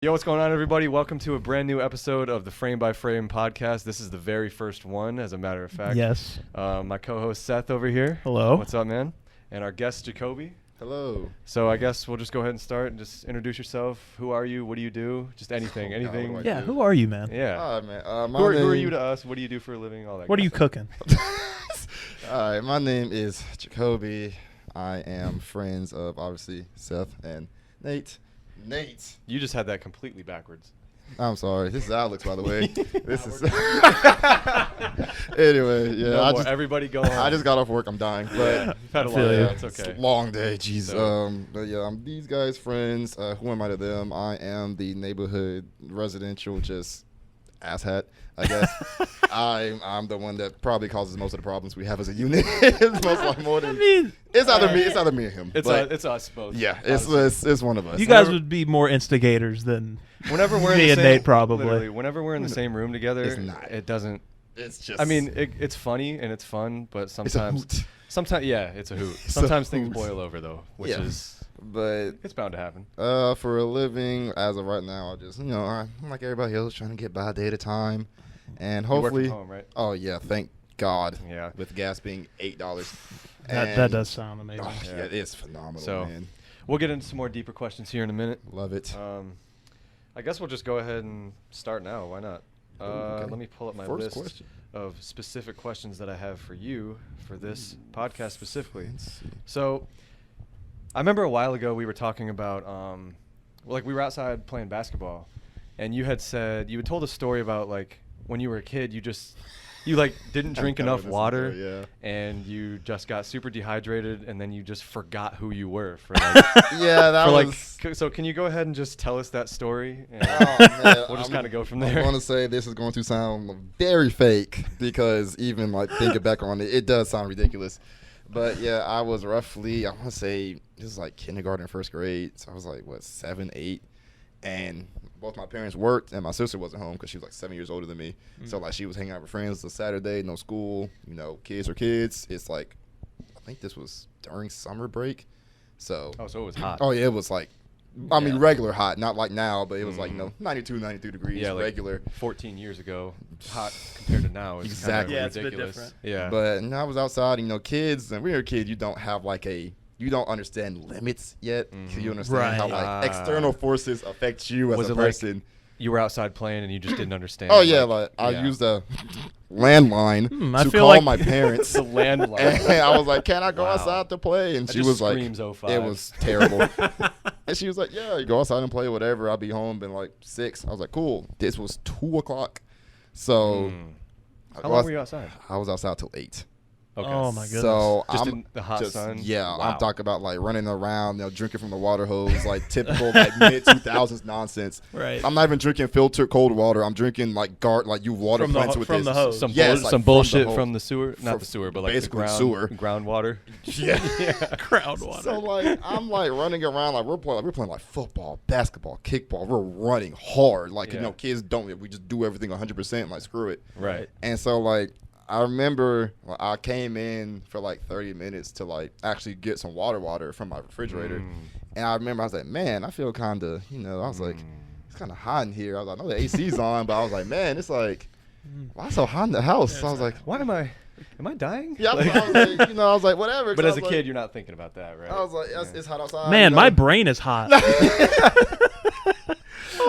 Yo, what's going on, everybody? Welcome to a brand new episode of the Frame by Frame podcast. This is the very first one, as a matter of fact. Yes. My co-host Seth over here. Hello. What's up, man? And our guest Jacobi. Hello. So I guess we'll just go ahead and start and just introduce yourself. Who are you? What do you do? Just anything. Oh, God, anything. what do I Yeah, do? who are you, man? Yeah. All right, man. Who are you to us? What do you do for a living? All that. What are you good cooking? All right, my name is Jacobi. I am friends of, obviously, Seth and Nate. stuff. You just had that completely backwards. I'm sorry. This is Alex, by the way. This is. Anyway, yeah. No more. Everybody go home. I just got off work. I'm dying. But Yeah, you've had a I long feel day. you. It's okay. It's a long day. Jeez. So- But yeah, I'm these guys' friends. Who am I to them? I am the neighborhood residential just asshat, I guess. I'm the one that probably causes most of the problems we have as a unit. It's most like more than. It's either me or him. It's but it's us both. yeah, honestly. it's one of us. You guys Whenever- would be more instigators than Whenever we're in me the and same, Nate probably. literally, whenever we're in the same room together, It's not. it doesn't. It's just. I mean, it's funny and it's fun, but it's a sometimes, hoot. yeah, it's a hoot. It's a Sometimes things hoot. boil over though, which Yeah. is But it's bound to happen. for a living, as of right now, I just I'm like everybody else, trying to get by a day at a time, and You work hopefully. from home, right? Oh yeah, thank God. Yeah. With gas being $8. that does sound amazing. Oh, Yeah. yeah, it is phenomenal, So- man. We'll get into some more deeper questions here in a minute. Love it. I guess we'll just go ahead and start now. Why not? Okay. Let me pull up my First list question. of specific questions that I have for you for this podcast specifically. Let's see. So, I remember a while ago we were talking about, we were outside playing basketball, and you had told a story about like when you were a kid, you didn't drink I enough listened to water, it, yeah. and you just got super dehydrated, and then you just forgot who you were for like, Yeah, that for like. was. So can you go ahead and just tell us that story? And Oh, man, we'll just I'm- kind of go from I there. want to say this is going to sound very fake because even like thinking back on it, it does sound ridiculous. But yeah, I was roughly, I want to say this is like kindergarten, first grade. So I was like, what, 7, 8. And both my parents worked and my sister wasn't home because she was like 7 years older than me. So like she was hanging out with friends. It's a Saturday, no school, kids are kids. It's like, I think this was during summer break. So, So it was hot. oh yeah, it was like, I mean, Yeah. regular hot, not like now, but it was like, 92, 93 degrees, Yeah, like regular. 14 years ago, hot compared to now is Exactly. kind Yeah, of it's a bit ridiculous. different. Yeah. But I was outside, kids, and when you're a kid, you don't have like you don't understand limits yet. So you understand how Right. like external forces affect you as Was a it like- person. You were outside playing and you just didn't understand. Oh yeah, like I yeah. used a landline I to feel call like- my parents. It's a landline. And I was like, "Can I go Wow. outside to play?" And That she just was like, screams 05. "It was terrible." And she was like, "Yeah, you go outside and play whatever. I'll be home in like 6." I was like, "Cool." This was 2:00, so I How long were you outside? I was outside till 8. Okay. Oh my goodness. So Just I'm in the hot sun? Yeah, Wow. I'm talking about like running around, drinking from the water hose, like typical like mid 2000s nonsense. Right. I'm not even drinking filtered cold water. I'm drinking like you water From the plants ho- with from this. the hose. Some, Yes, bull- like some from the bullshit hose. from the sewer. Not For- the sewer, but like the basically sewer. groundwater. Yeah. Groundwater. So like I'm like running around like we're playing like football, basketball, kickball. We're running hard. Like Yeah. kids don't. We just do everything 100%. Like screw it. Right. And so like I remember I came in for like 30 minutes to like actually get some water from my refrigerator. And I remember I was like, man, I feel kind of, I was like, it's kind of hot in here. I was like, I know the AC's on, but I was like, man, it's like, why so hot in the house? So I was like, Why am I dying? yeah, Like- I was like, I was like, whatever. but I as a was kid, like, you're not thinking about that, right? I was like, Yeah. it's hot outside. Man, my brain is hot.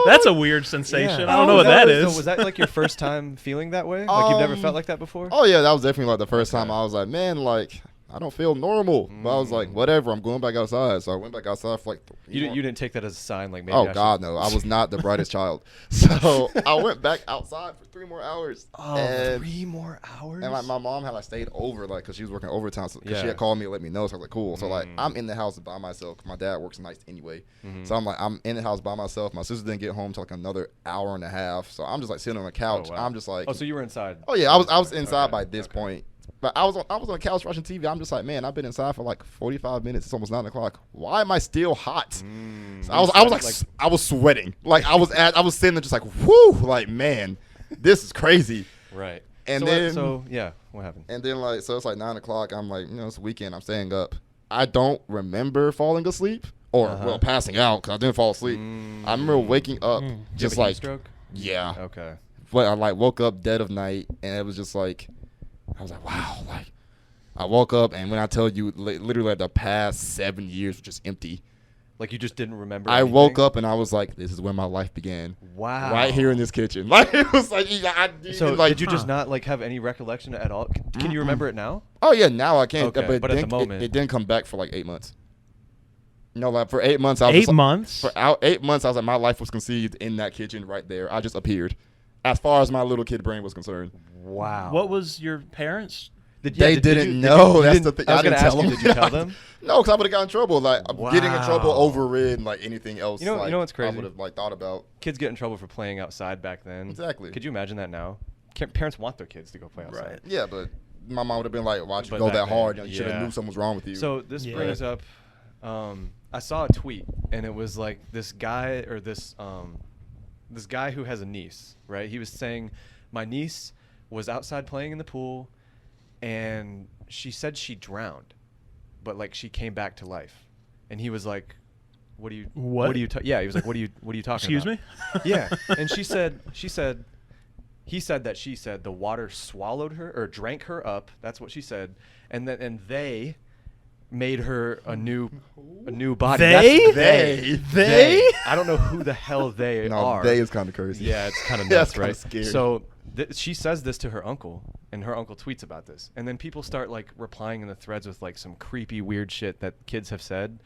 That's a weird sensation. I don't know what that So is. was that like your first time feeling that way? Like you've never felt like that before? Oh yeah, that was definitely like the first time Okay. I was like, man, like I don't feel normal. But I was like, whatever, I'm going back outside. So I went back outside for like You didn't take that as a sign, like maybe. Oh I God, no! I was not the brightest child, so I went back outside for 3 more hours. Oh, and, 3 more hours. and like my mom had like stayed over like because she was working overtime, because she Yeah. had called me to let me know. So I was like, cool. So like I'm in the house by myself. 'Cause my dad works nights anyway, so I'm like I'm in the house by myself. My sister didn't get home till like another hour and a half. So I'm just like sitting on the couch. wow. I'm just like, Oh, so you were inside. oh yeah, I was inside Okay, by this okay. point. But I was on the couch watching TV. I'm just like, man, I've been inside for like 45 minutes. It's almost 9 o'clock. Why am I still hot? So I was sweating. Like I was sitting there just like, whoo, like man, this is crazy. Right. And what happened? And then like so it's like 9 o'clock. I'm like, it's a weekend. I'm staying up. I don't remember falling asleep, or Uh-huh. well, passing out because I didn't fall asleep. I remember waking up Did you just have a heat like, stroke? yeah. Okay. But I like woke up dead of night, and it was just like, I was like, wow, like I woke up, and when I tell you, literally like the past 7 years were just empty. Like you just didn't remember. I anything? woke up and I was like, this is where my life began. Wow. Right here in this kitchen. Like it was like, So like, did you just not like have any recollection at all? Can you remember it now? Oh yeah, now I can. Okay, but at the moment, it didn't come back for like 8 months. No, like for 8 months, I was 8 just, months? For 8 months, I was like, my life was conceived in that kitchen right there. I just appeared, as far as my little kid brain was concerned. Wow. What was your parents? They didn't know. That's the thing. I was didn't gonna ask tell you. them. Did you tell them? No, because I would have gotten in trouble. Like getting in trouble Wow. overrid like anything else. You know what's I crazy? would have like thought about. Kids get in trouble for playing outside back then. Exactly. Could you imagine that now? Parents want their kids to go play outside. Right. Yeah, but my mom would have been like, "Why'd you But go back that then, hard? You should have yeah. knew something was wrong with you." So this Yeah. brings up, I saw a tweet, and it was like this guy or this guy who has a niece, right? He was saying, my niece was outside playing in the pool, and she said she drowned, but like she came back to life, and he was like, "What do you? What? do you? Yeah, he was like, "What are you talking Excuse about?" me? Yeah, and he said that she said the water swallowed her or drank her up. That's what she said, and they made her a new body. They? That's They? I don't know who the hell they no, are. they is kind of crazy. Yeah, it's kind of That's nuts, kinda right? scary. So she says this to her uncle, and her uncle tweets about this, and then people start like replying in the threads with like some creepy weird shit that kids have said,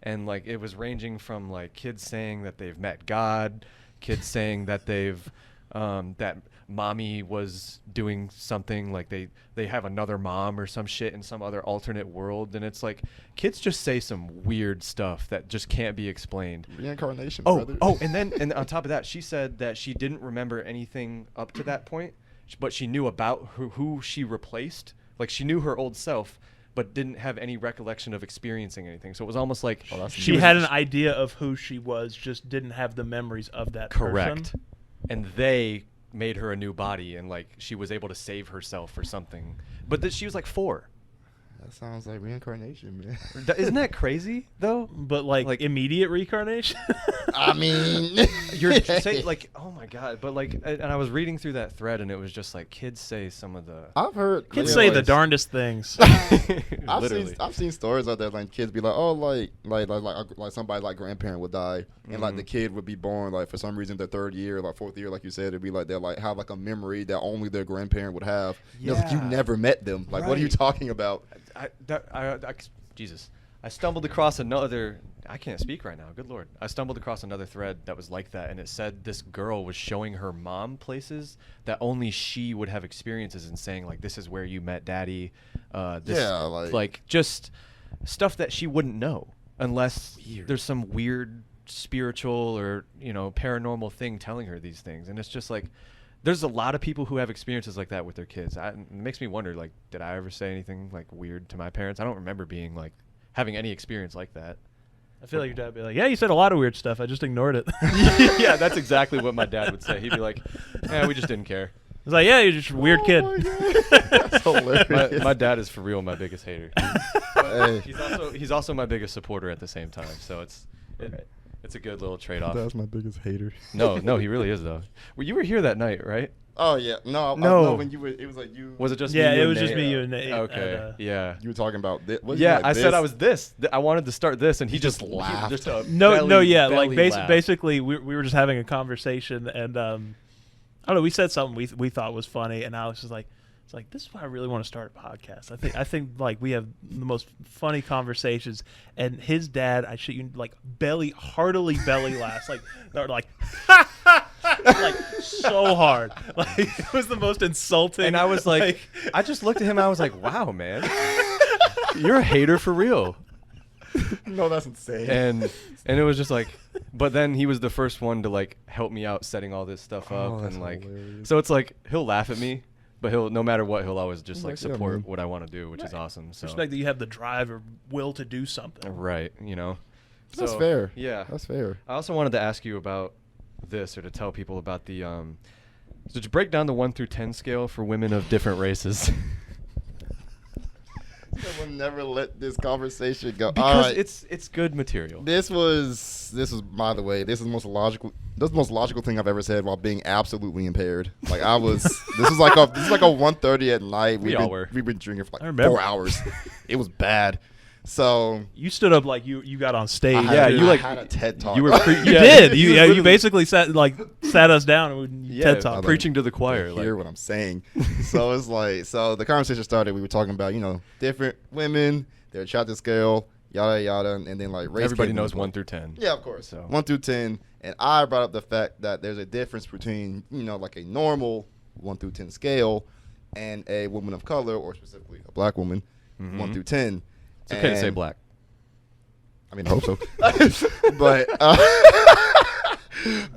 and like it was ranging from like kids saying that they've met God, kids saying that they've that mommy was doing something like they have another mom or some shit in some other alternate world, and it's like kids just say some weird stuff that just can't be explained. Reincarnation, Oh, brother. and on top of that, she said that she didn't remember anything up to that point, but she knew about who she replaced. Like she knew her old self, but didn't have any recollection of experiencing anything. So it was almost like She had an idea of who she was, just didn't have the memories of that correct, person. and they made her a new body, and like she was able to save herself or something. But she was like 4. That sounds like reincarnation, man. Isn't that crazy though? But like immediate reincarnation? I mean, You're saying like, oh my god! But like, and I was reading through that thread, and it was just like kids say some of the I've heard Kids yeah, say like, the darndest things. literally. I've seen stories out there like kids be like, oh, like somebody like grandparent would die, and like the kid would be born like for some reason their 3rd year, like 4th year, like you said, it'd be like they're like have like a memory that only their grandparent would have. Yeah. Like you never met them. Like what are you Right. talking about? Jesus, I stumbled across another. I can't speak right now. Good Lord, I stumbled across another thread that was like that, and it said this girl was showing her mom places that only she would have experiences and saying like, "This is where you met Daddy." Yeah, like just stuff that she wouldn't know unless there's some weird spiritual or paranormal thing telling her these things, and it's just like. There's a lot of people who have experiences like that with their kids. It makes me wonder, like, did I ever say anything like weird to my parents? I don't remember being like having any experience like that. I feel like your dad would be like, yeah, you said a lot of weird stuff. I just ignored it. Yeah, that's exactly what my dad would say. He'd be like, "Yeah, we just didn't care." It's like, yeah, you're just a weird kid. That's hilarious. My dad is for real my biggest hater. Hey. He's also my biggest supporter at the same time. So it's a good little trade-off. That's my biggest hater. No, he really is though. Well, you were here that night, right? Oh yeah, no. No. When you were, it was like you. Was it just Yeah, me? you it and was just Nate? me, you, and Nate. Okay, yeah. You were talking about this. Yeah, I said I was this. I wanted to start this, and he just laughed. Just a No, yeah, like belly laugh. basically, we were just having a conversation, and I don't know, we said something we thought was funny, and Alex was like, "It's like this is why I really want to start a podcast. I think like we have the most funny conversations." And his dad, I shit you, like heartily belly laughs, like like so hard, like it was the most insulting. And I was like, I just looked at him. I was like, "Wow, man, you're a hater for real." No, that's insane. And it was just like, but then he was the first one to like help me out setting all this stuff up, that's and like, hilarious. so it's like he'll laugh at me, but no matter what, he'll always just like Like, yeah, support man. what I want to do, which is awesome. So respect that you have the drive or will to do something. right, That's So, fair. Yeah, That's fair. I also wanted to ask you about this, or to tell people about the so did you break down the 1 through 10 scale for women of different races? will never let this conversation go. Because All right. it's good material. This was by the way, this is the most logical thing I've ever said while being absolutely impaired. Like I was this is like a 1:30 at night. We all were. We've been drinking for I like remember. 4 hours. It was bad. So You stood up like you got on stage. I like- had a TED talk. You were You yeah, did. you You literally- basically sat us down and TED talk. preaching to the choir. Hear what I'm saying. So it's like, so the conversation started. We were talking about, different women, their attractive scale, yada yada, and then like race. Everybody came knows into 1 play. through 10. Yeah, of course. So 1 through 10, and I brought up the fact that there's a difference between like a normal 1 through 10 scale and a woman of color, or specifically a black woman, 1 through 10. It's okay to say And- black. I mean, I hope so.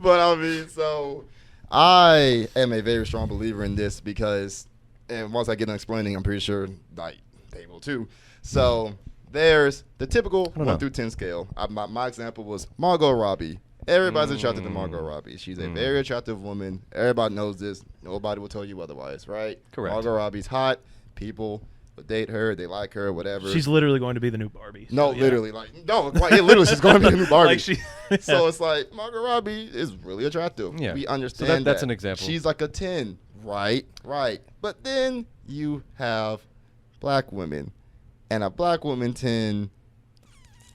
but I mean, so I am a very strong believer in this because, and once I get done explaining, I'm pretty sure like they will too. So there's the typical 1 know. through 10 scale. My example was Margot Robbie. Everybody's attracted to Margot Robbie. She's a very attractive woman. Everybody knows this. Nobody will tell you otherwise, right? Correct. Margot Robbie's hot. People would date her. They like her, whatever. She's literally going to be the new Barbie. so, No, yeah. literally, literally, she's going to be the new Barbie. Like she, So it's like Margot Robbie is really attractive. Yeah. We So understand that's that. an example. She's like a 10, right? But then you have black women, and a black woman 10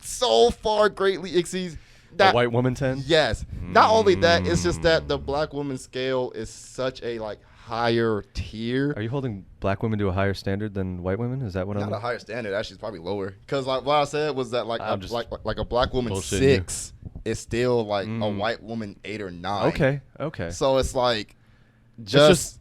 so far greatly exceeds A that. white woman 10? Yes. Not only that, it's just that the black woman scale is such a like higher tier. Are you holding black women to a higher standard than white women? Is that what Not I'm a higher standard. Actually, it's probably lower. Because like what I said was that like I'm just like a black woman bullshitting 6 is still like a white woman 8 or 9. Okay. So it's like It's just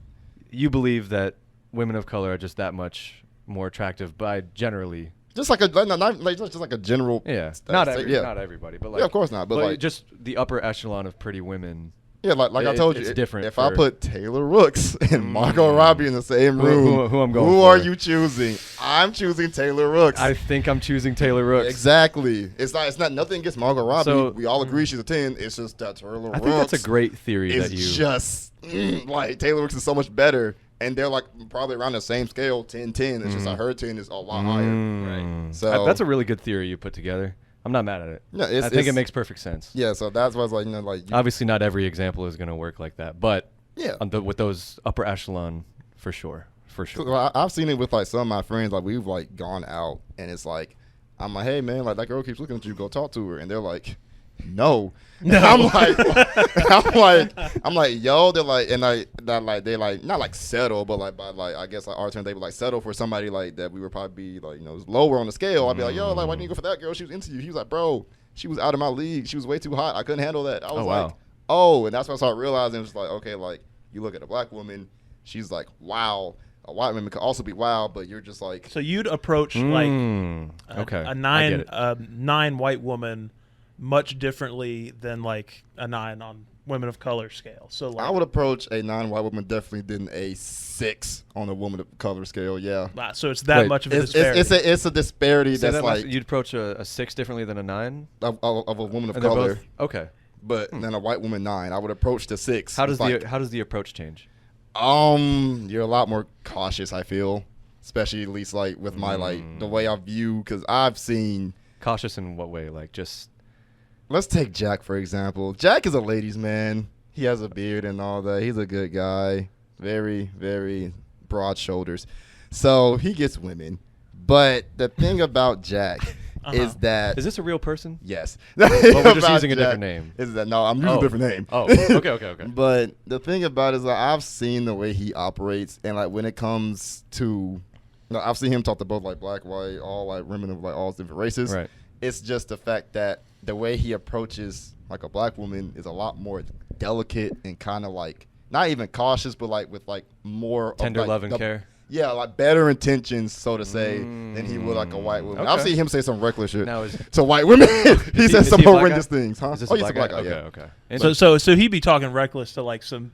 you believe that women of color are just that much more attractive by generally. just like a not like just like a general. Yeah. Not Not everybody, but like yeah, of course not. But like just the upper echelon of pretty women. yeah, like I told you, it's different If I for- put Taylor Rooks and Margot Robbie in the same room, who I'm going who for? are you choosing? I'm choosing Taylor Rooks. I think I'm choosing Taylor Rooks. Exactly. It's not nothing against Margot Robbie. So- we all agree she's a 10. It's just that Taylor Rooks. I think that's a great theory It's that you. just like Taylor Rooks is so much better, and they're like probably around the same scale, 10-10. It's just that her 10 is a lot higher. Mm. So- That's a really good theory you put together. I'm not mad at it. Yeah, I think it's- it makes perfect sense. Yeah, so that's why I was like, like you, Obviously, not every example is going to work like that, but yeah. with those upper echelon, for sure. Well, I've seen it with like some of my friends. Like we've like gone out, and it's like I'm like, hey man, like that girl keeps looking at you. Go talk to her, and they're like, no. No. I'm like, yo. They're like, and they like not like settle, but like by like I guess like our turn they would like settle for somebody like that we would probably be like lower on the scale. I'd be like, yo, like why didn't you go for that girl? She was into you. He was like, bro, she was out of my league. She was way too hot. I couldn't handle that. I was wow. like, oh, and that's when I started realizing it was like, okay, like you look at a black woman, she's like, wow. A white woman could also be wow, but you're just like, So you'd approach like okay. a I get it. nine white woman much differently than like a 9 on women of color scale. So like I would approach a non-white woman definitely than a 6 on a woman of color scale. Yeah, wow, so it's that Wait, much of a it's disparity. it's a disparity Say that's that last- like you'd approach a 6 differently than a 9? of a woman of And they're color, both okay. but then a white woman 9. I would approach the 6. How does It's how does the approach change? you're a lot more cautious. I feel, especially at least like with my like the way I view, because I've seen. Cautious in what way? Like just Let's take Jack for example. Jack is a ladies' man. He has a beard and all that. He's a good guy. Very, very broad shoulders. So he gets women. But the thing about Jack is that is this a real person? yes. Well, we're just About using a Jack different name. Is that no? I'm using Oh. a different name. Oh, okay. But the thing about it is that I've seen the way he operates, and like when it comes to, I've seen him talk to both like black, white, all like women of like all different races. Right. It's just the fact that the way he approaches like a black woman is a lot more delicate and kind of like not even cautious, but like with like more of, Tender like, love and the- care. Yeah, like better intentions, so to say, than he would like a white woman. Okay. I've seen him say some reckless shit Now is to white women. He is says some he a black horrendous guy? things, huh? Is this Oh, a he's black guy? yeah. Okay. So he'd be talking reckless to like some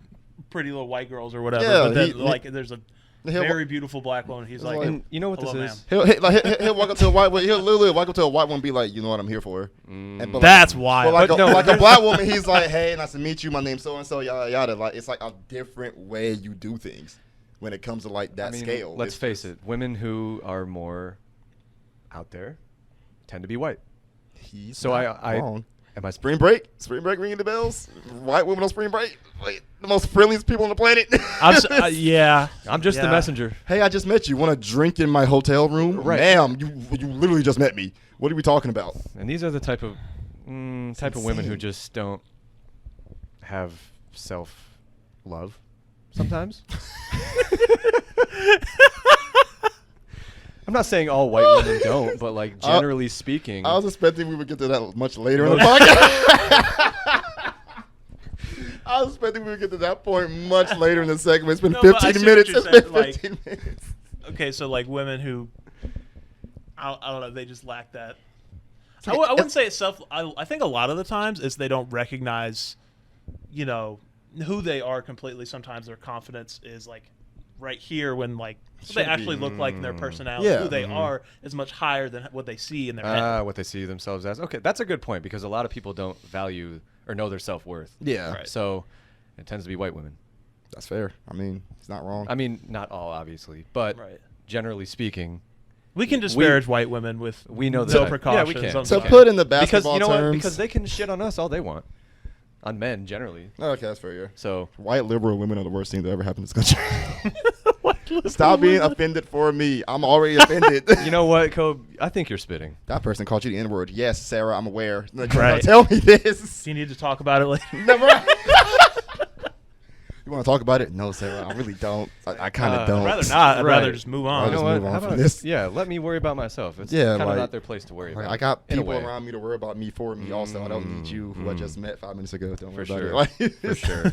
pretty little white girls or whatever. Yeah, but then he- like there's a he'll- very beautiful black woman. He's like, And you know what this hello, is? ma'am. He'll walk up to a white woman. He'll literally walk up to a white woman and be like, you know what, I'm here for. And, but That's like, wild. But like, But a, no, like a black woman, he's like, hey, nice to meet you. My name's so and so. Yada yada. Like it's like a different way you do things when it comes to like that I mean, scale. let's It's face just- it. Women who are more out there tend to be white. He's So not I wrong. am I Spring break ringing the bells. White women on spring break, like the most friendliest people on the planet. Yeah. I'm just the messenger. Hey, I just met you. Want to drink in my hotel room? Right. Ma'am, you literally just met me. What are we talking about? And these are the type of women who insane. just don't have self-love sometimes. I'm not saying all white women don't, but like generally speaking. I was expecting we would get to that much later in the podcast. I was expecting we would get to that point much later in the segment. It's been No, but I 15 see minutes. what It's you're been saying, 15 minutes. Okay, so like women who, I don't know, they just lack that. I wouldn't say it's self. I think a lot of the times is they don't recognize, who they are completely. Sometimes their confidence is like right here when like what they actually look like in their personality. Yeah. Who they are is much higher than what they see in their head. What they see themselves as. Okay, that's a good point because a lot of people don't value or know their self-worth. Yeah, Right. So it tends to be white women. that's fair. I mean, it's not wrong. I mean, not all, obviously, but Right. generally speaking, We can disparage white women with we know no that. precautions. Yeah, we can. I'm So sorry. put in the because basketball you know what? terms. Because they can shit on us all they want, on men generally. Okay, that's fair. Yeah. So White liberal women are the worst thing that ever happened in this country. Stop being offended for me. I'm already offended. you know what, Kobe? I think you're spitting. That person called you the N-word. Yes, Sarah, I'm aware. Like, Right. Tell me this. Do you need to talk about it later? Never. You want to talk about it? No, Sarah, I really don't. I kind of don't. I'd rather not. I'd Right. rather just move on. I'll You know just what? move on How from about this. Yeah, let me worry about myself. It's Yeah, kind of like- not their place to worry Like, about. I got in a people way. around me to worry about me for me also. I don't need you, who I just met 5 minutes ago. Don't worry For about sure. it. Like, For sure.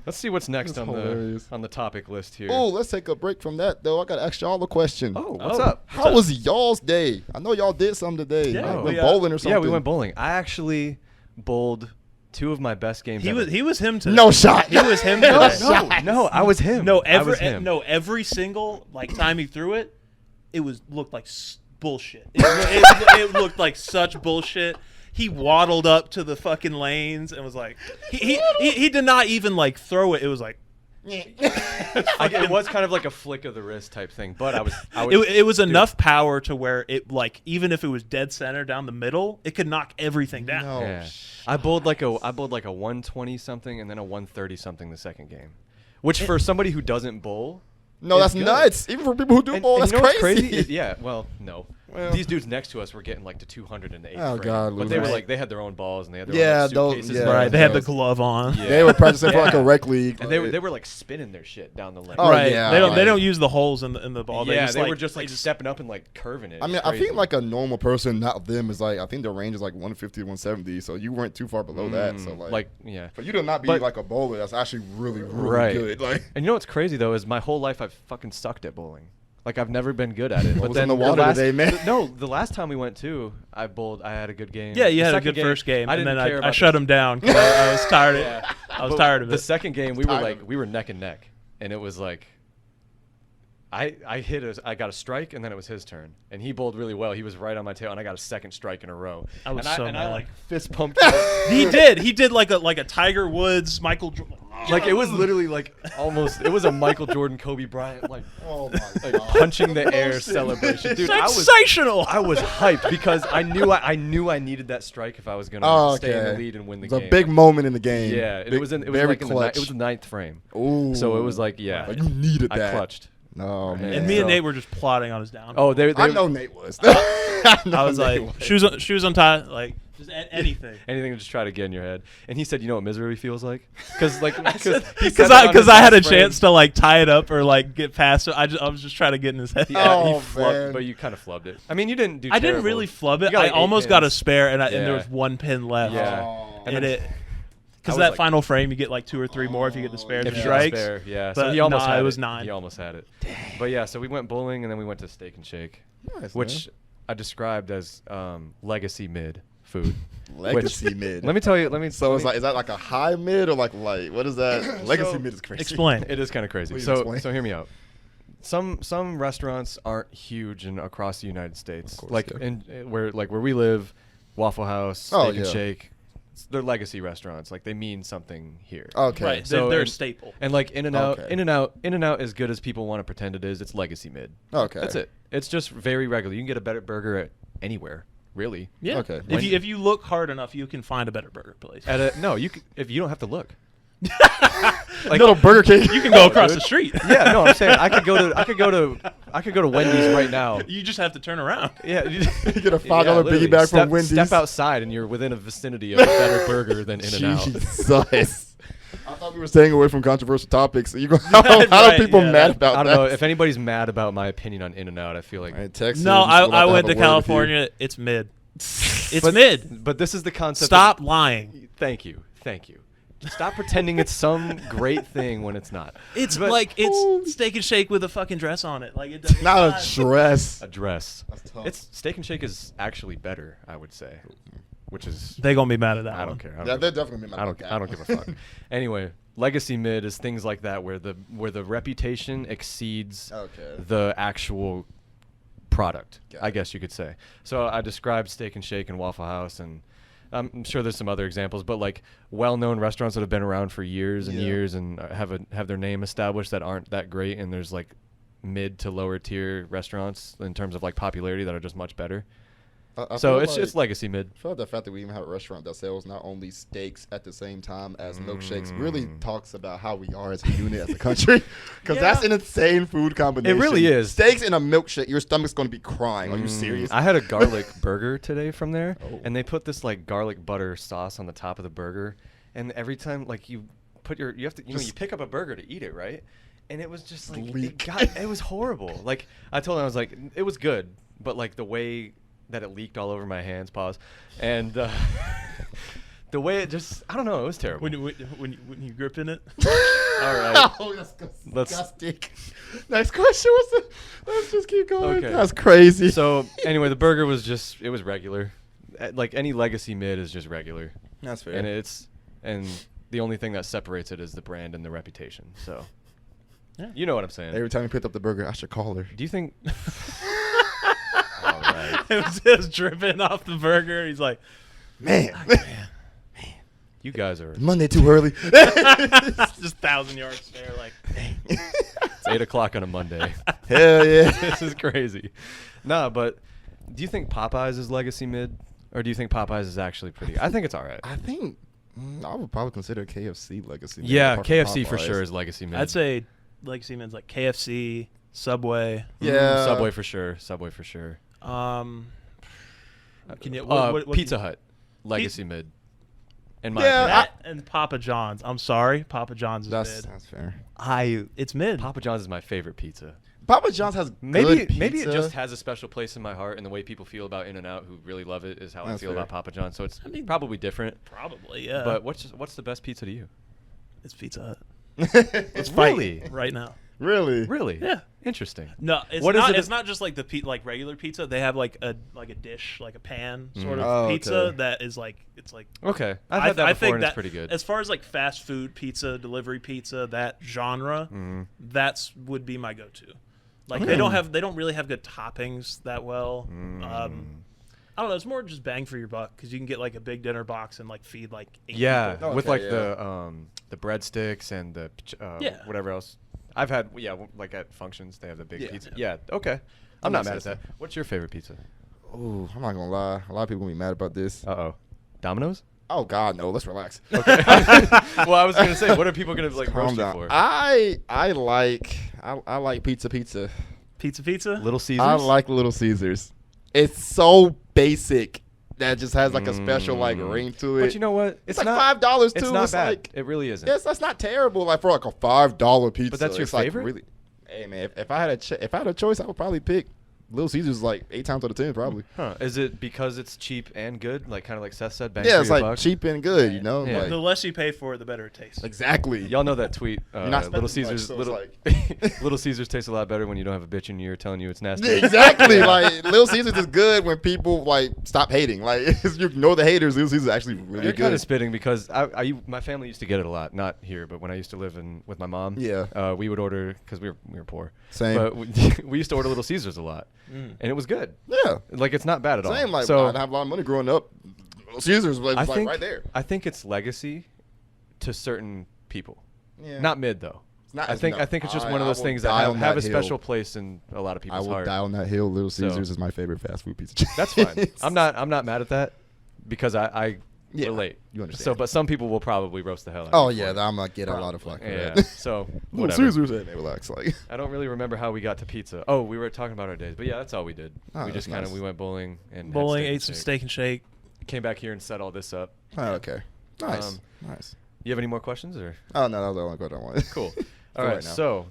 Let's see what's next That's on hilarious. the topic list here. Oh, let's take a break from that though. I got to ask y'all a question. Oh, what's Oh. up? How was y'all's day? I know y'all did something today. Yeah, Like, we, went bowling or something. Yeah, we went bowling. I actually bowled 2 of my best games. He ever. was him today. No shot. He was him No, today. no, I was him. No, I was him. every single like time he threw it, it looked like bullshit. It looked like such bullshit. He waddled up to the fucking lanes and was like, he did not even like throw it. It was like, It was kind of like a flick of the wrist type thing, but I was. it was enough power to where it like even if it was dead center down the middle, it could knock everything down. No. Yeah. I bowled like a 120 something and then a 130 something the second game, which for somebody who doesn't bowl. No, is that's good. nuts. Even for people who do And, bowl, and that's you know what's crazy. crazy? Yeah, well, no. Well. These dudes next to us were getting like to 200 in the 8th Oh, frame. God, but they were Right. like, they had their own balls and they had their Yeah, own like, those- suitcases. yeah. and Right, they had the those- glove on. Yeah. They were practicing for like a Yeah. rec league. And they were like spinning their shit down the lane. Oh, right. yeah, they like- don't use the holes in the ball. yeah, just, they like, were just they like stepping up and like curving it. I mean, It's I crazy. think like a normal person, not them, is like I think the range is like 150 to 170. So you weren't too far below that. So like, yeah. for you to not be But- like a bowler, that's actually really Right. good. Like, And you know what's crazy though is my whole life I've fucking sucked at bowling. Like I've never been good at it. What But was then in the water last, today, man? No, the last time we went to, I bowled. I had a good game. Yeah, you The had a second good first game, and didn't then care I about shut the- him down because I was tired. Yeah. I was But tired of the it. second game, Tired of it. we were neck and neck, and it was like, I got a strike, and then it was his turn, and he bowled really well. He was right on my tail, and I got a second strike in a row. I was and so I mad. like fist pumped. him. He did like a Tiger Woods, Michael Jordan. Like it was literally like almost. It was a Michael Jordan, Kobe Bryant like oh my like god, punching the air celebration, dude. Sensational. I was hyped because I knew I needed that strike if I was gonna Oh, stay in the okay. lead and win the it's a game. big moment in the game. Yeah, and Big- it was very like in clutch. it was the 9th frame. Ooh. So it was like yeah, Like, you needed I that. clutched. Oh man. And me and So- Nate were just plotting on his downfall. Oh, they I know Nate was. I was like shoes untied, like just anything. anything to just try to get in your head. And he said, "You know what misery feels like?" Because like Because I had a chance to like tie it up or like get past it. I was just trying to get in his head. Oh, flubbed, man. but you kind of flubbed it. I mean, you didn't do. I didn't terrible. really flub You it. got, I like, 8 almost got a pins. spare, and Yeah. there was 1 pin left. Yeah. Oh. And then- it I because was that like- final frame you get like 2 or 3 more if you get the spare If you got a strikes. spare, yeah. But So he almost nah, had it was 9. He almost had it. But yeah, so we went bowling and then we went to Steak and Shake, Nice, which I described as legacy mid food. man. Legacy mid. Let me tell you. So it's like, is that like a high mid or like light? What is that? Legacy So- mid is crazy. Explain. It is kind of crazy. Please So explain. so hear me out. Some restaurants aren't huge across the United States. Of course, Like yeah. where we live, Waffle House, Steak Oh, and yeah. Shake. they're legacy restaurants. Like they mean something here. Okay. Right. So they're a and- staple. And like In-N-Out, Okay. In-N-Out, as good as people want to pretend it is, it's legacy mid. Okay. That's it. It's just very regular. You can get a better burger at anywhere, really. Yeah. Okay. If you look hard enough, you can find a better burger place. No, if you don't have to look. Like little Burger King. You can go across dude. the street. Yeah, no, I'm saying I could go to Wendy's right now. You just have to turn around. Yeah, You get a $5 literally. piggyback from Wendy's. Step outside and you're within a vicinity of a better burger than In-N-Out. Jesus. I thought we were staying away from controversial topics. How Right, are people yeah, mad that- about I that? don't know if anybody's mad about my opinion on In-N-Out. I feel like, All right, Texas, No, we'll have I have went a to word with you. California. It's mid. It's but, mid. But this is the concept. Stop lying. Thank you. Stop pretending it's some great thing when it's not. It's But- like it's Steak and Shake with a fucking dress on it. Like it does Not a dress. A dress. That's tough. It's Steak and Shake is actually better, I would say, which is They gonna be mad at that. I one. don't care. Yeah, they're definitely mad I about don't. that. I don't give a fuck. Anyway, legacy mid is things like that where the reputation exceeds Okay. the actual product. Got I it. guess you could say. So I described Steak and Shake and Waffle House, and I'm sure there's some other examples, but like well-known restaurants that have been around for years and Yeah. years and have their name established that aren't that great, and there's like mid to lower tier restaurants in terms of like popularity that are just much better. I So feel it's like- legacy mid. I feel like the fact that we even have a restaurant that sells not only steaks at the same time as milkshakes really talks about how we are as a unit as a country. Because Yeah. that's an insane food combination. really is. Steaks and a milkshake, your stomach's going to be crying. Are you serious? I had a garlic burger today from there, Oh. and they put this like garlic butter sauce on the top of the burger, and every time like you put you have to you Just- pick up a burger to eat it, right? And it was just like Leak. it was horrible. Like I told him, I was like, it was good, but like the way that it leaked all over my hands, and the way it just, I don't know, it was terrible. When you grip in it. All right. Oh, that's Let's- disgusting. Next question. Let's just keep going. Okay. That's crazy. So anyway, the burger was it was regular. Like any legacy mid is just regular. That's fair. And the only thing that separates it is the brand and the reputation. So Yeah. you know what I'm saying. Every time you picked up the burger, I should call her. Do you think? All right. It was just dripping off the burger. He's like, Man, You guys are. Monday too early. just 1,000-yard stare. Like, It's 8:00 on a Monday. Hell yeah. This is crazy. Nah, but do you think Popeyes is legacy mid, or do you think Popeyes is actually pretty? I think it's all right. I think I would probably consider KFC legacy. Yeah, apart from KFC for Popeyes. sure is legacy mid. I'd say legacy men's like KFC, Subway. Yeah. Subway for sure. Subway for sure. Can you Pizza Hut, legacy mid. In my Yeah, opinion. That and Papa John's. I'm sorry, Papa John's is That's mid. fair. It's mid. Papa John's is my favorite pizza. Papa John's has Maybe good maybe it pizza. just has a special place in my heart, and the way people feel about In-N-Out, who really love it, is how I That's feel fair. about Papa John's. So it's I mean- probably different. Probably, yeah. But what's the best pizza to you? it's Pizza Hut. It's Really? Right now. Really? Really? Yeah. Interesting. No, it's What is not. it It's that- not just like like regular pizza. They have like a dish, like a pan sort of Oh, pizza okay. that is like it's like. Okay, I've had that I before, think and that it's pretty good. As far as like fast food pizza, delivery pizza, that genre, that's would be my go-to. Like they don't really have good toppings that well. I don't know. It's more just bang for your buck because you can get like a big dinner box and like feed like 8 Yeah, people. with Okay, like the breadsticks and the Yeah. whatever else. I've had like at functions they have the big Yeah. pizza. Yeah, okay. I'm That not mad at makes that. sense. What's your favorite pizza? Ooh, I'm not gonna lie. A lot of people gonna be mad about this. Uh-oh. Domino's? Oh God, no. Let's relax. Okay. Well, I was gonna say, what are people gonna like Calm roast you down. for? I like pizza. Pizza. Little Caesars? I like Little Caesars. It's so basic that it just has like a special like ring to it. But you know what? it's like $5 too. It's not It's bad. like It really isn't. yes, that's not terrible. Like for like a $5 pizza. But that's your it's like favorite? really. Hey man, if I had a choice, I would probably pick Little Caesars like 8 times out of 10 probably. Huh. Is it because it's cheap and good? Like kind of like Seth said, bang Yeah, for it's your like buck? cheap and good, you know. Yeah. Like, The less you pay for it, the better it tastes. exactly. Y'all know that tweet. not Little spending much, Caesars, so it's little, Little Caesars tastes a lot better when you don't have a bitch in your ear telling you it's nasty. Exactly. Like Little Caesars is good when people like stop hating. Like you know the haters, Little Caesars is actually really You're kind good. of spitting because my family used to get it a lot, not here, but when I used to live with my mom, Yeah. we would order because we were poor. Same. But we used to order Little Caesars a lot, and it was good. Yeah. Like it's not bad at all. Same. Like so I didn't have a lot of money growing up. Little Caesars was I like think right there. I think it's legacy to certain people. Yeah. Not mid though. Not I as- think no. I think it's just I- one of I those will things die that on have a that special hill. place in a lot of I people's will heart. die on that hill. Little So- Caesars is my favorite fast food pizza chain. That's fine. I'm not mad at that because I Yeah, relate. you understand. So, but some people will probably roast the hell out of Oh me yeah, for it. I'm gonna get a lot of flack for Yeah. that. So Little whatever. Caesars, hey, relax. Like, I don't really remember how we got to pizza. Oh, we were talking about our days, but yeah, that's all we did. Oh, We that's just kind of nice. we went bowling and had Bowling, steak and ate some shake. steak and shake. Came back here and set all this up. oh, okay, nice, Um, nice. You have any more questions or? Oh no, that was the only question I wanted. Cool. For All right. right now. So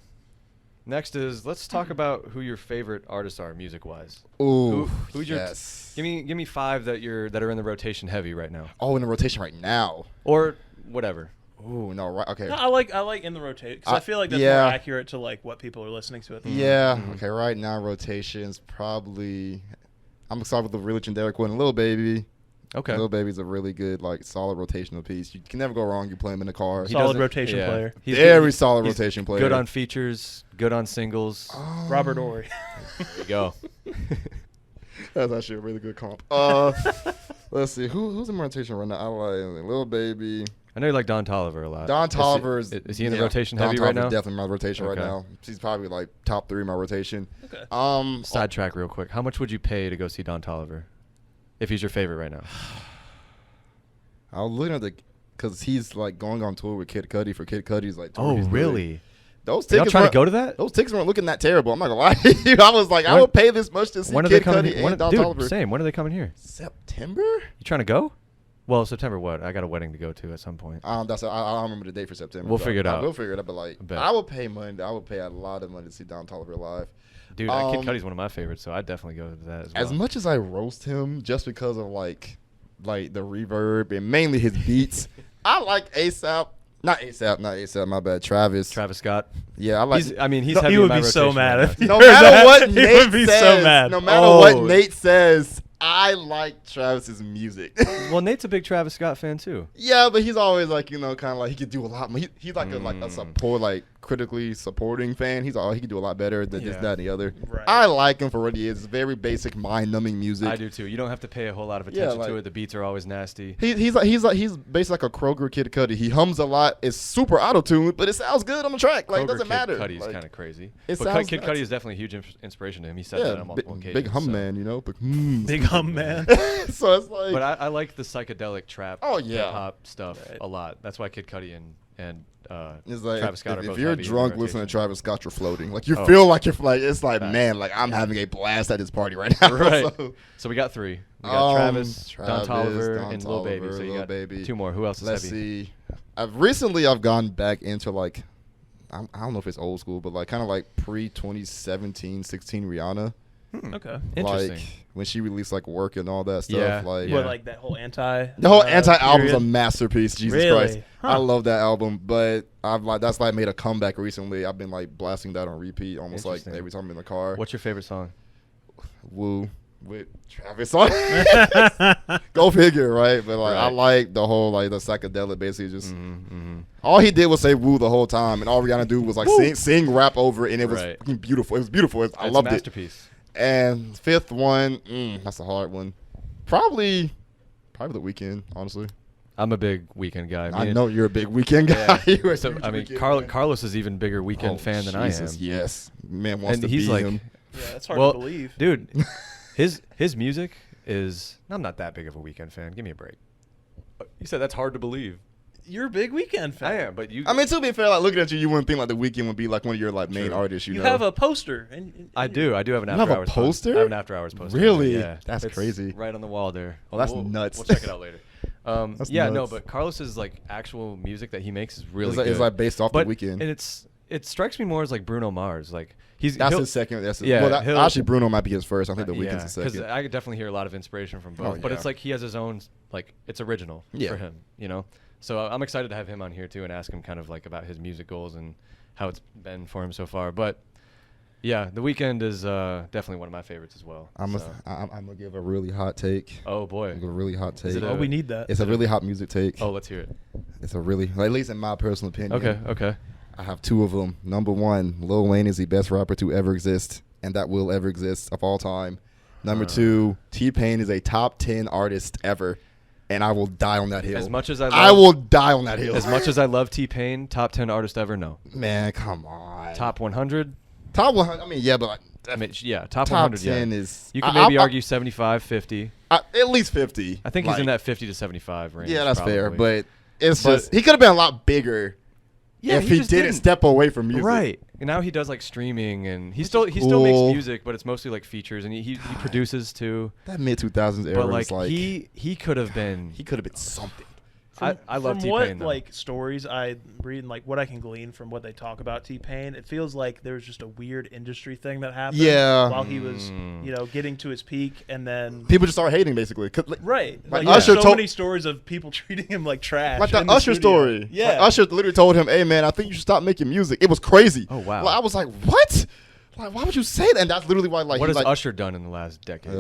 next is let's talk about who your favorite artists are music wise. Ooh, Who's your? yes. Give me 5 that are in the rotation heavy right now, Oh, in the rotation right now. or whatever. Ooh, no, right? Okay. No, I like in the rotation because I feel like that's yeah. more accurate to like what people are listening to at the Yeah. Mhm. Okay. Right now, rotations probably. I'm excited with the really generic one. Lil Baby. Okay. Lil Baby's a really good, like, solid rotational piece. You can never go wrong. You play him in the car. He Solid doesn't- rotation player. He's Very good- solid he's rotation player. Good on features. Good on singles. Robert Ory. There you go. That's actually a really good comp. Let's see. Who's in rotation right now? I like Lil Baby. I know you like Don Toliver a lot. Don Toliver's. Is he in the yeah, rotation Don heavy right Toliver's now? Definitely in my rotation right Okay. now. He's probably like top 3 in my rotation. Okay. Sidetrack real quick. How much would you pay to go see Don Toliver, if he's your favorite right now? I was looking at because he's like going on tour with Kid Cudi for Kid Cudi's like tour. He's doing. really? Those Y'all tickets trying to weren't- go to that? Those tickets weren't looking that terrible. I'm not gonna lie to you. I was like, I When- would pay this much to see When are they Kid coming? Cudi and Don Dude, Toliver. same. When are they coming here? September? You trying to go? Well, September what? I got a wedding to go to at some point. I don't remember the date for September. We'll but figure it out. We'll figure it out. But like, I bet. I would pay money. I would pay a lot of money to see Don Toliver live. Dude, Kid Um, Cudi's one of my favorites, so I'd definitely go to that as well. As much as I roast him just because of like the reverb and mainly his beats, I like ASAP. Not ASAP. My bad. Travis. Travis Scott. Yeah, I like. He's heavy He in would my be so rotation mad right if now. you no heard matter that. what He Nate would be says, so mad. no matter Oh. what Nate says, I like Travis's music. Well, Nate's a big Travis Scott fan too. Yeah, but he's always like, kind of like he could do a lot more. He's like a support, like critically supporting fan. He could do a lot better than this, Yeah. that, and the other. Right. I like him for what he is. It's very basic, mind-numbing music. I do too. You don't have to pay a whole lot of Yeah, attention like- to it. The beats are always nasty. He's basically like a Kroger Kid Cudi. He hums a lot. It's super auto-tuned, but it sounds good on the track. Like, it doesn't matter. Kid Cudi's Like, kind of crazy. it But sounds Kid nuts. Cudi is definitely a huge inspiration to him. He said that yeah, on multiple occasions. big hum so. man, you know. Big hum man. So it's like, But I like the psychedelic trap, Oh, yeah. hip hop stuff Right. a lot. That's why Kid Cudi and it's like Travis Scott are if both you're heavy in the drunk listening to rotation. Travis Scott, you're floating. Like you Oh. feel like you're like it's like Facts. man, like I'm having a blast at this party right now. Right. So, So we got 3. We got Travis, Travis, Don Toliver, Don and Lil Baby. Toliver, So you Lil got Baby. 2 more. Who else is let's heavy? see. I've gone back into like I don't know if it's old school, but like kind of like pre 2017, 16 Rihanna. Okay. Interesting. Like when she released like Work and all that stuff. Yeah, Like yeah. What, like that whole anti? the whole anti album's a period? masterpiece. Jesus Really? Christ, Huh. I love that album. But that's like made a comeback recently. I've been like blasting that on repeat almost like Interesting. every time I'm in the car. What's your favorite song? Woo with Travis on. Go figure, right? But like I Right. like the whole like the psychedelic basically just Mm-hmm. all he did was say woo the whole time and all Rihanna do was like sing rap over it and it was Right. fucking beautiful. It was beautiful. I It's loved a it. masterpiece. And 5th one, that's a hard one. Probably the Weeknd, honestly. I'm a big Weekend guy. I know you're a big Weeknd guy. Yeah. You're a So huge I mean, Weeknd fan. Carlos is even bigger Weekend fan than Jesus, I am. Yes, man wants And to he's be like, him. Yeah, that's hard well, to believe. dude, his music is. I'm not that big of a Weekend fan. Give me a break. You said that's hard to believe. You're a big Weekend fan. I am, but you. I mean, to be fair, like looking at you, you wouldn't think like the Weeknd would be like one of your like main True. artists. You You know, have a poster. I do. I do have an You after have a hours poster? I have an after hours poster. Really? Yeah, That's it's crazy. Right on the wall there. Oh, that's nuts. We'll check it out later. That's Yeah, no, nuts. but Carlos's like actual music that he makes is really It's like, good. it's like based off but the Weeknd. and it strikes me more as like Bruno Mars. Like That's he'll- his second. yeah, well, he'll- actually, Bruno might be his first. I think the yeah, Weeknd's the second. I could definitely hear a lot of inspiration from both. Oh, But yeah. it's like he has his own like it's original Yeah. for him, you know. So I'm excited to have him on here too and ask him kind of like about his music goals and how it's been for him so far. But yeah, The Weeknd is definitely one of my favorites as well. I'm so. gonna give a really hot take. Oh boy. I'm gonna give a really hot take. Is it Oh, we need that. It's a really hot music take. Oh, let's hear it. It's a really, at least in my personal opinion. Okay. I have 2 of them. Number 1, Lil Wayne is the best rapper to ever exist, and that will ever exist of all time. Number 2, T-Pain is a top 10 artist ever. and I will die on that hill. As much as I will die on that hill. As much as I love T-Pain, top 10 artist ever, no. Man, come on. Top 100? Top 100. I mean, yeah, but I mean, yeah, top 100, 10 yeah. is. You could maybe argue 75, 50. At least 50. I think he's in that 50 to 75 range. Yeah, that's fair, probably. but it's just he could have been a lot bigger Yeah, if he just didn't step away from music. Right. And now he does like streaming, and he still makes cool. music, but it's mostly like features, and he produces too. That mid 2000s era But was like he could have been. he could have been something. I love From T-Pain what though. like stories I read and like what I can glean from what they talk about T-Pain, it feels like there was just a weird industry thing that happened. Yeah. While he was, getting to his peak, and then People just started hating basically. right, Like like Usher so told- many stories of people treating him like trash. Like in that the Usher studio. story. Yeah, Like Usher literally told him, "Hey man, I think you should stop making music." It was crazy. Oh, wow. Like, I was like, "What? Like, why would you say that?" And that's literally why. Like, what he's has like, Usher done in the last decade?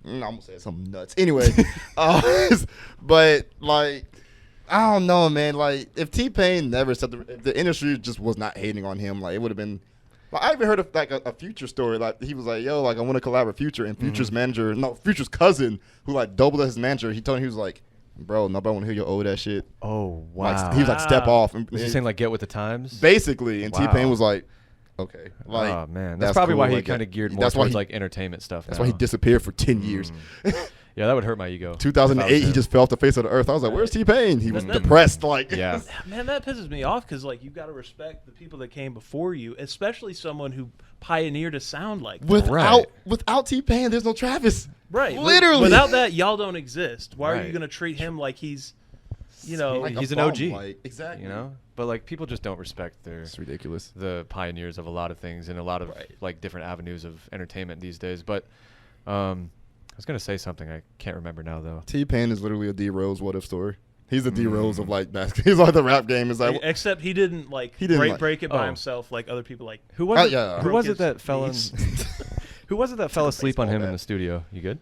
I'm gonna say something nuts. Anyway, but like, I don't know, man. Like, if T-Pain never said if the industry just was not hating on him, like it would have been. Like, I even heard of like a Future story. Like he was like, "Yo, like I want to collab with Future," and Future's manager, no, Future's cousin, who like doubled as his manager. He told him he was like, "Bro, nobody want to hear your old ass shit." Oh Like, wow. he was like, "Step off." And, Was he saying like get with the times? basically, and Wow. T-Pain was like, "Okay." Like, oh man, that's probably cool. why he Like, kind of geared more that's why towards he- like entertainment stuff. That's now. why he disappeared for 10 years. Yeah, that would hurt my ego. 2008, he just fell off the face of the earth. I was like, "Where's T-Pain?" He was That- depressed. Like, Yeah. man, that pisses me off because like you got to respect the people that came before you, especially someone who pioneered a sound like that. without T-Pain, there's no Travis. Right, Literally. without that, y'all don't exist. Why are Right. you gonna treat him like he's, He's a an bum, OG. like, exactly. You know, but like people just don't respect It's ridiculous. the pioneers of a lot of things and a lot of like different avenues of entertainment these days. But I was gonna say something I can't remember now though. T-Pain is literally a D Rose what if story. He's the D Rose of like basketball. He's like the rap game. Is like except he didn't like He didn't, like- break it by Oh. himself like other people like. Who was it? yeah. Who was it Broke that fell in? his Who was it that fell asleep on baseball him in bat. the studio? You good?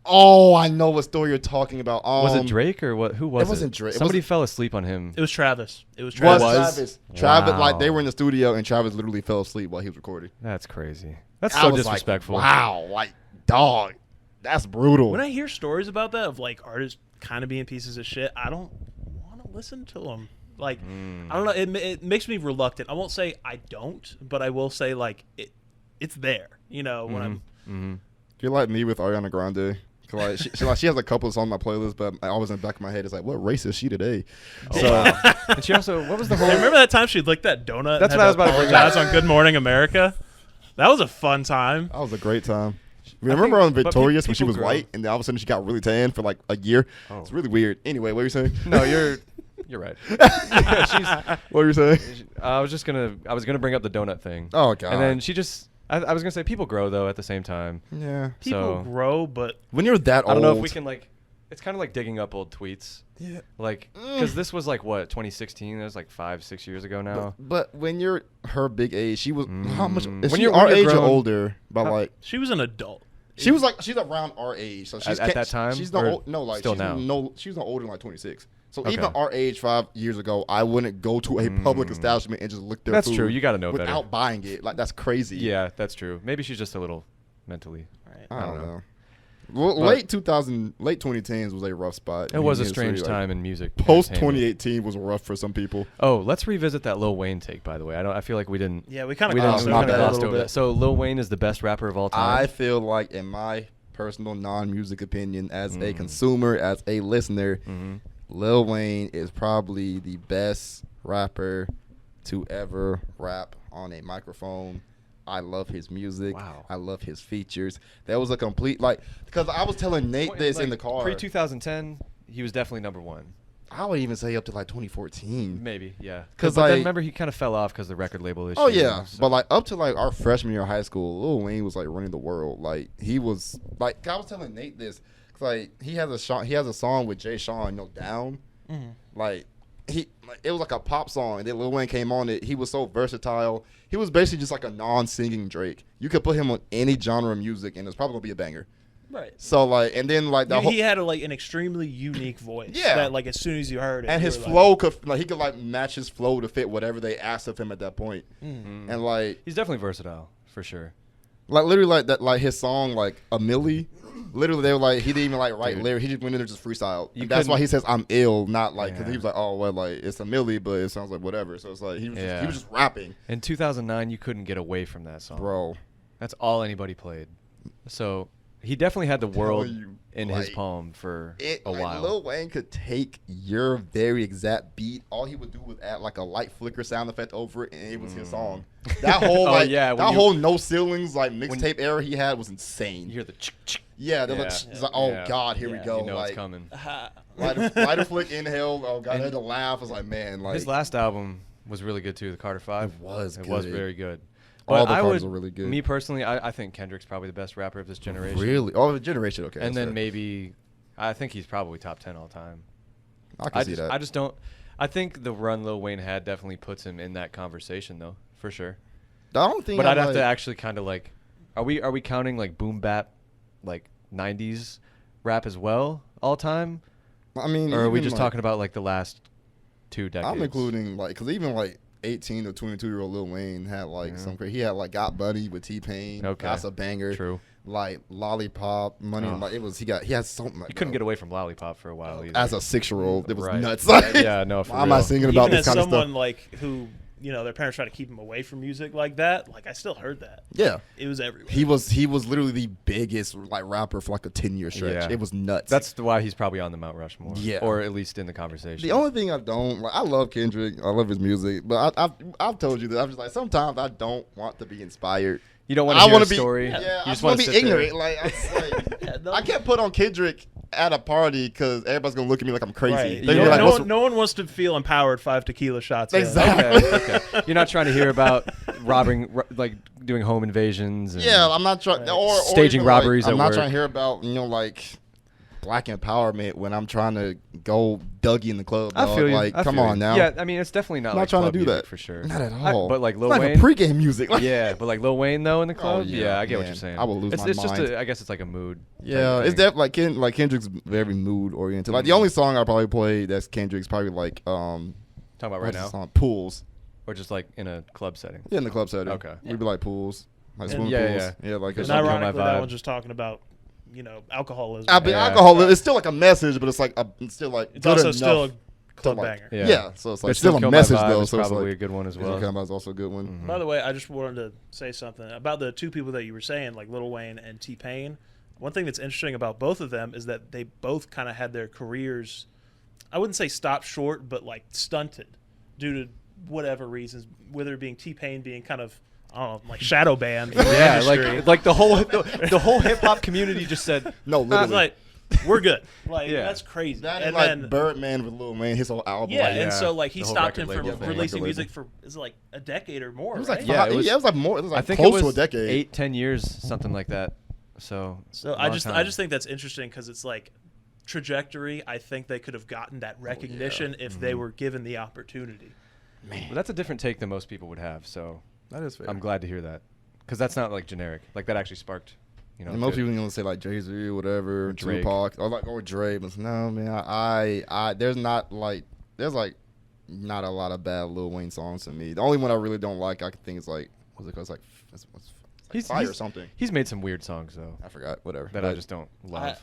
oh, I know what story you're talking about. Was it Drake or what? Who was it? wasn't Drake. It Somebody wasn't- fell asleep on him. It was Travis. It was Was Travis. Travis? Travis, Wow. like they were in the studio and Travis literally fell asleep while he was recording. That's crazy. That's I so was disrespectful. Like, wow, like dog, that's brutal. When I hear stories about that of like artists kind of being pieces of shit, I don't want to listen to them. Like I don't know. It makes me reluctant. I won't say I don't, but I will say like it's there. You know when I'm. You're like me with Ariana Grande. 'Cause, like, she has a couple of songs on my playlist, but I always in the back of my head is like, what race is she today? Oh, So wow. And she also, what was the whole? Hey, remember that time she licked that donut? That's and what I had was about to bring apologize up. on Good Morning America. That was a fun time. that was a great time. I Remember think- on but Victorious when she people was grow. white and then all of a sudden she got really tan for like a year? Oh. It's really weird. Anyway, what were you saying? No, you're right. Yeah, What were you saying? I was gonna bring up the donut thing. Oh, God. And then she just, I was gonna say people grow though at the same time. Yeah. People So- grow, but When you're that old. I don't know if we can like. It's kind of like digging up old tweets. Yeah. Like, because this was like what 2016. That was like 5-6 years ago now. But when you're her big age, she was how much? Is When she you're- our when you're age or grown- older? But How- like she was an adult. she's around our age. So she's At that time, She's or not old, no like still she's now? she's not older than like 26. So Okay. even our age 5 years ago, I wouldn't go to a public establishment and just lick their That's food true. You gotta know without better. buying it. Like that's crazy. Yeah, that's true. Maybe she's just a little mentally. Right. I don't know. Well, But- late 2010s was a rough spot. It in was a history, strange like, time in music. Post entertainment. 2018 was rough for some people. Oh, let's revisit that Lil Wayne take. By the way, I feel like we didn't. Yeah, we kind of We glossed didn't. my over We bad. that a glossed little over bit. that. So Lil Wayne is the best rapper of all time. I feel like, in my personal non-music opinion, as a consumer, as a listener, Lil Wayne is probably the best rapper to ever rap on a microphone. I love his music. Wow. I love his features. That was a complete because I was telling Nate this in the car. Pre 2010, he was definitely number one. I would even say up to like 2014. Maybe, yeah. 'Cause, But then like- remember he kind of fell off because the record label issue. Oh yeah, so- but like up to like our freshman year of high school, Lil Wayne was like running the world. Like he was like I was telling Nate this, 'cause, like he has a song with Jay Sean, Down. Like it was like a pop song, and then Lil Wayne came on it. He was so versatile. He was basically just like a non-singing Drake. You could put him on any genre of music, and it's probably gonna be a banger. Right. So like, and then like the whole He had like an extremely unique voice. Yeah. That like as soon as you heard it, and you his were like, flow could like he could like match his flow to fit whatever they asked of him at that point. And like he's definitely versatile for sure. Like literally, like that, like his song, like a milli. Literally, they were like, he didn't even like write lyrics. He just went in there just freestyle. That's why he says I'm ill, not like because he was like, oh well, like it's a milli, but it sounds like whatever. So it's like he was just rapping. In 2009, you couldn't get away from that song, bro. That's all anybody played. So he definitely had the world in his palm for a while. Lil Wayne could take your very exact beat. All he would do was add like a light flicker sound effect over it, and it was his song. That whole whole no ceilings like mixtape era he had was insane. You hear the chick. Yeah, it's like, oh god, here we go. You know like, it's coming. Lighter flick, inhale. Oh god, I had to laugh. I was like, man, like his last album was really good too. The Carter 5. It was very good. All the Carters were really good. Me personally, I think Kendrick's probably the best rapper of this generation. Really? Oh, the generation, okay. And then maybe, I think he's probably top 10 all time. I can see that. I just don't. I think the run Lil Wayne had definitely puts him in that conversation though, for sure. I don't think. But I'd have to actually kind of like, are we counting like boom bap, like 90s rap as well all time? I mean, or are we just talking about like the last 2 decades? I'm including like, because even like 18 to 22-year-old Lil Wayne had like some crazy. He had like Got Buddy with T-Pain. Okay, that's a banger. True. Like Lollipop, Money. Like he had something. Like you couldn't get away from Lollipop for a while either. As a 6-year-old, it was nuts. Yeah, no. For why am I singing about this kind of stuff? Even as someone like who, you know, their parents try to keep him away from music like that. Like I still heard that. Yeah, it was everywhere. He was literally the biggest like rapper for like a 10-year stretch. Yeah. It was nuts. That's why he's probably on the Mount Rushmore. Yeah, or at least in the conversation. The only thing I don't like, I love Kendrick. I love his music, but I've told you that I'm just like sometimes I don't want to be inspired. You don't want to hear a story. Yeah, I just want to be ignorant. Like, I can't put on Kendrick at a party because everybody's gonna look at me like I'm crazy. Right. No one wants to feel empowered 5 tequila shots. Exactly. Okay. You're not trying to hear about like doing home invasions. And I'm not trying or staging robberies. I'm not trying to hear about like black empowerment when I'm trying to go Dougie in the club. Dog. I feel you. Like, come on now. Yeah, I mean, it's definitely not. I'm not trying to do that for sure. Not at all. But like Lil Wayne, Wayne, like pregame music. Yeah, but like Lil Wayne though in the club. Yeah, I get what you're saying. I will lose my It's mind. just I guess it's like a mood. Yeah, it's definitely like Kendrick's very mood oriented. Like the only song I probably play that's Kendrick's probably like talking about right now. Song? Pools. Or just like in a club setting. Yeah, in the club setting. Okay. We'd be like pools, like swimming pools. Yeah, like. And ironically, that one's just talking about, you know, alcoholism. Alcohol. It's still like a message, but it's like it's still like. It's also still a club banger. Yeah, so it's like still a message though. So it's probably a good one as well. It's also a good one. Mm-hmm. By the way, I just wanted to say something about the 2 people that you were saying, like Lil Wayne and T-Pain. One thing that's interesting about both of them is that they both kind of had their careers, I wouldn't say stopped short, but like stunted due to whatever reasons, whether it being T-Pain being kind of, I don't know, like shadow banned. Yeah, like the whole hip hop community just said no. Literally, like we're good. Like that's crazy. That and like then Birdman with Lil Wayne, his whole album. Yeah, and so like he stopped him from releasing music for like a decade or more. It was like right? it was like more. It was like I think close it was to a decade, 8-10 years, something like that. So I just think that's interesting because it's like trajectory. I think they could have gotten that recognition if they were given the opportunity. Man, but that's a different take than most people would have. So that is fair. I'm glad to hear that because that's not like generic. Like that actually sparked. You know, and most people gonna say like Jay-Z or whatever, Tupac, or Dre. But no, man, I there's not like not a lot of bad Lil Wayne songs to me. The only one I really don't like, I think is like what's it called? It's like he's Fire or something. He's made some weird songs though. I forgot. Whatever. That I just don't love.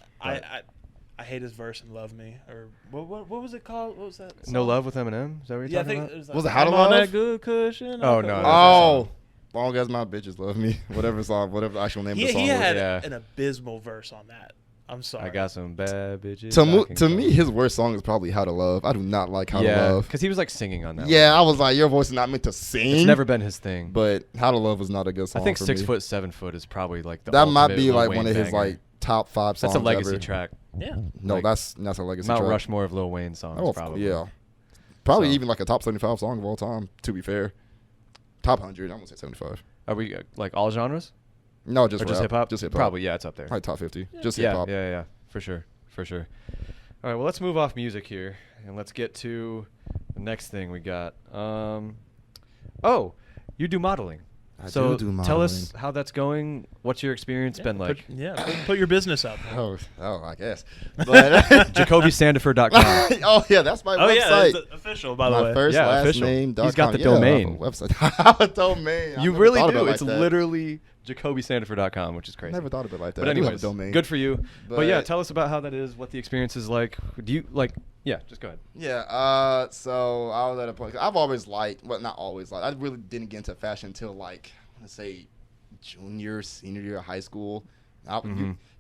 I hate his verse in "Love Me" or what was it called? What was that song? No Love with Eminem. Is that what you're talking about? Was it How to Love? On that good cushion. Oh no. Oh. Long as my bitches love me, whatever the actual name of the song he was. had an abysmal verse on that. I'm sorry. I got some bad bitches. To me, his worst song is probably How to Love. I do not like How to Love. Because he was like singing on that one. I was like, your voice is not meant to sing. It's never been his thing. But How to Love was not a good song. I think for 6 me. Foot, 7 Foot is probably like the that might be Lil like Wayne one of his banger. like top 5 songs. That's a legacy ever. track. Yeah. No, like, that's a legacy Mount track. Rushmore of Lil Wayne songs, probably. Yeah. Probably even like a top 75 song of all time, to be fair. Top 100, I'm going to say 75. Are we like all genres? No, just hip hop. Just hip hop. Probably, yeah, it's up there. Like top 50. Yeah. Just hip hop. Yeah, for sure. All right, well, let's move off music here and let's get to the next thing we got. You do modeling. I do modeling. Tell us how that's going. What's your experience been like? Put your business out there. Oh, I guess. But JacobiSandiford.com. Oh yeah, that's my website. Yeah, it's official by the way. My first last name. He's got the domain. Website. A domain. You really do. It's literally JacobiSandifer.com, which is crazy. Never thought of it like that. But I do have a anyways, domain. good for you. But yeah, But- tell us about how that is, what the experience is like. Do you like? Yeah, just go ahead. Yeah. So I was at a point. I've always liked. Well, not always liked. I really didn't get into fashion until like I want to say junior, senior year of high school.